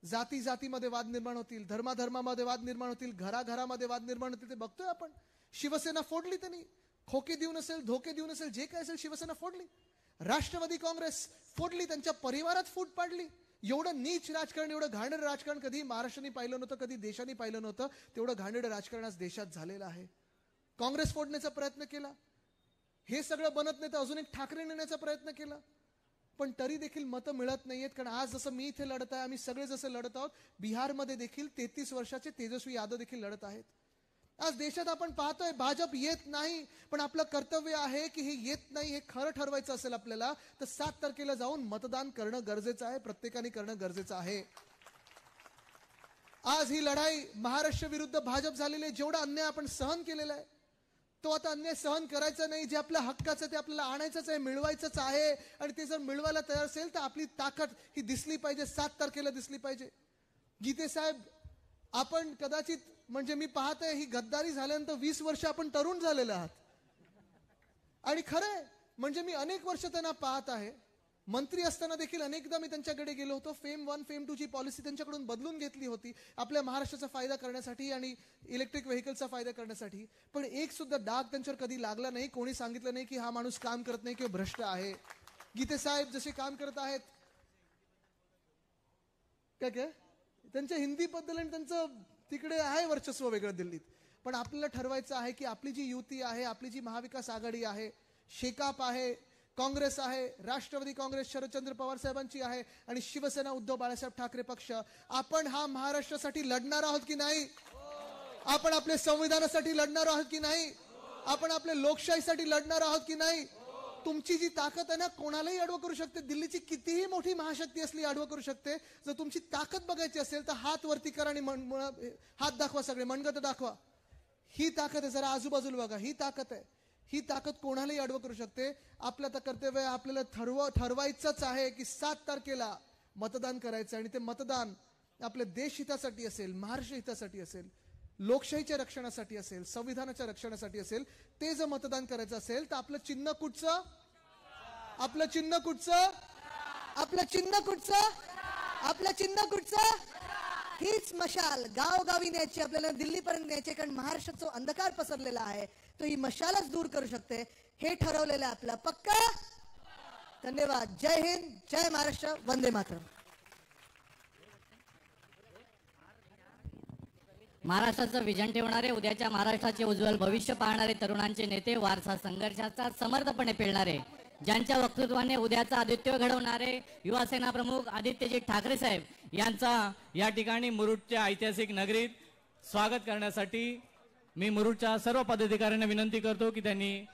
जाती जातीमध्ये वाद निर्माण होतील, धर्माधर्मामध्ये वाद निर्माण होतील, घराघरामध्ये वाद निर्माण होतील. ते बघतोय आपण. शिवसेना फोडली त्यांनी, खोके देऊन असेल, धोके देऊन असेल, जे काय असेल शिवसेना फोडली. राष्ट्रवादी काँग्रेस फोडली, त्यांच्या परिवारात फूट पाडली. एवढं नीच राजकारण, एवढं घाणेरडं राजकारण कधी महाराष्ट्राने पाहिलं नव्हतं, कधी देशाने पाहिलं नव्हतं. तेवढं घाणेरडं राजकारण आज देशात झालेलं आहे. काँग्रेस फोडण्याचा प्रयत्न केला. हे सगळं बनत नाही तर अजून एक ठाकरे नेण्याचा प्रयत्न केला. पण तरी देखील मतं मिळत नाहीयेत. कारण आज जसं मी इथे लढत आहे, आम्ही सगळे जसे लढत आहोत, बिहारमध्ये देखील 33 वर्षाचे तेजस्वी यादव देखील लढत आहेत. आज देशात आपण पाहतोय भाजप येत नाही. पण आपलं कर्तव्य आहे की हे येत नाही हे खरं ठरवायचं असेल आपल्याला तर 7 तारखेला जाऊन मतदान करणं गरजेचं आहे. प्रत्येकाने करणं गरजेचं आहे. आज ही लढाई महाराष्ट्र विरुद्ध भाजप झालेली आहे. जेवढा अन्याय आपण सहन केलेला आहे तो आता अन्याय सहन करायचा नाही. जे आपल्या हक्काचं ते आपल्याला आणायचंच आहे, मिळवायचंच आहे. आणि ते जर मिळवायला तयार असेल तर आपली ताकद ही दिसली पाहिजे, 7 तारखेला दिसली पाहिजे. गीते साहेब, आपण कदाचित म्हणजे मी पाहतोय ही गद्दारी झाल्यानंतर 20 वर्ष आपण तरुण झालेले आहात. आणि खरंय म्हणजे मी अनेक वर्ष त्यांना पाहत आहे. मंत्री असताना देखील अनेकदा मी त्यांच्याकडे गेलो होतो. फेम 1 फेम 2 ची पॉलिसी त्यांच्याकडून बदलून घेतली होती आपल्या महाराष्ट्राचा फायदा करण्यासाठी आणि इलेक्ट्रिक व्हेकलचा फायदा करण्यासाठी. पण एक सुद्धा डाग त्यांच्यावर कधी लागला नाही. कोणी सांगितलं नाही की हा माणूस काम करत नाही किंवा भ्रष्ट आहे. गीते साहेब जसे काम करत आहेत, काय त्यांच्या हिंदीबद्दल आणि त्यांचं तिकडे आहे वर्चस्व वेगळं दिल्लीत. पण आपल्याला ठरवायचं आहे की आपली जी युती आहे, आपली जी महाविकास आघाडी आहे, शेकाप आहे, काँग्रेस आहे, राष्ट्रवादी काँग्रेस शरदचंद्र पवार साहेबांची आहे आणि शिवसेना उद्धव बाळासाहेब ठाकरे पक्ष, आपण हा महाराष्ट्रासाठी लढणार आहोत की नाही? आपण आपल्या संविधानासाठी लढणार आहोत की नाही? आपण आपल्या लोकशाहीसाठी लढणार आहोत की नाही? तुमची जी ताकद आहे ना, कोणालाही अडवं करू शकते. दिल्लीची कितीही मोठी महाशक्ती असली अडवं करू शकते. जर तुमची ताकद बघायची असेल तर हात वरती करा आणि हात दाखवा, सगळे मनगत दाखवा. ही ताकद आहे. जरा आजूबाजूला बघा, ही ताकद आहे. ही ताकद कोणालाही अडवं करू शकते. आपलं तर कर्तव्य आपल्याला ठरवायचंच आहे की 7 तारखेला मतदान करायचं. आणि ते मतदान आपल्या देश हितासाठी असेल, महाराष्ट्र हितासाठी असेल, लोकशाहीच्या रक्षणासाठी असेल, संविधानाच्या रक्षणासाठी असेल. ते जर मतदान करायचं असेल तर आपलं चिन्ह कुठचं? आपलं चिन्ह कुठचं? आपलं चिन्ह कुठचं? आपलं चिन्ह कुठचं? हीच मशाल गावगावी न्यायची, आपल्याला दिल्लीपर्यंत न्यायची. कारण महाराष्ट्रात जो अंधकार पसरलेला आहे तो ही मशालच दूर करू शकते. हे ठरवलेलं आहे आपलं. पक्का? धन्यवाद. जय हिंद, जय महाराष्ट्र, वंदे मातरम. महाराष्ट्राचं विजन ठेवणारे, उद्याच्या महाराष्ट्राचे उज्ज्वल भविष्य पाहणारे तरुणांचे नेते, वारसा संघर्षाचा समर्थपणे पेलणारे, ज्यांच्या वक्तृत्वाने उद्याचा आदित्य घडवणारे युवा सेना प्रमुख आदित्यजी ठाकरे साहेब यांचा या ठिकाणी मुरुडच्या ऐतिहासिक नगरीत स्वागत करण्यासाठी मी मुरुडच्या सर्व पदाधिकाऱ्यांना विनंती करतो की त्यांनी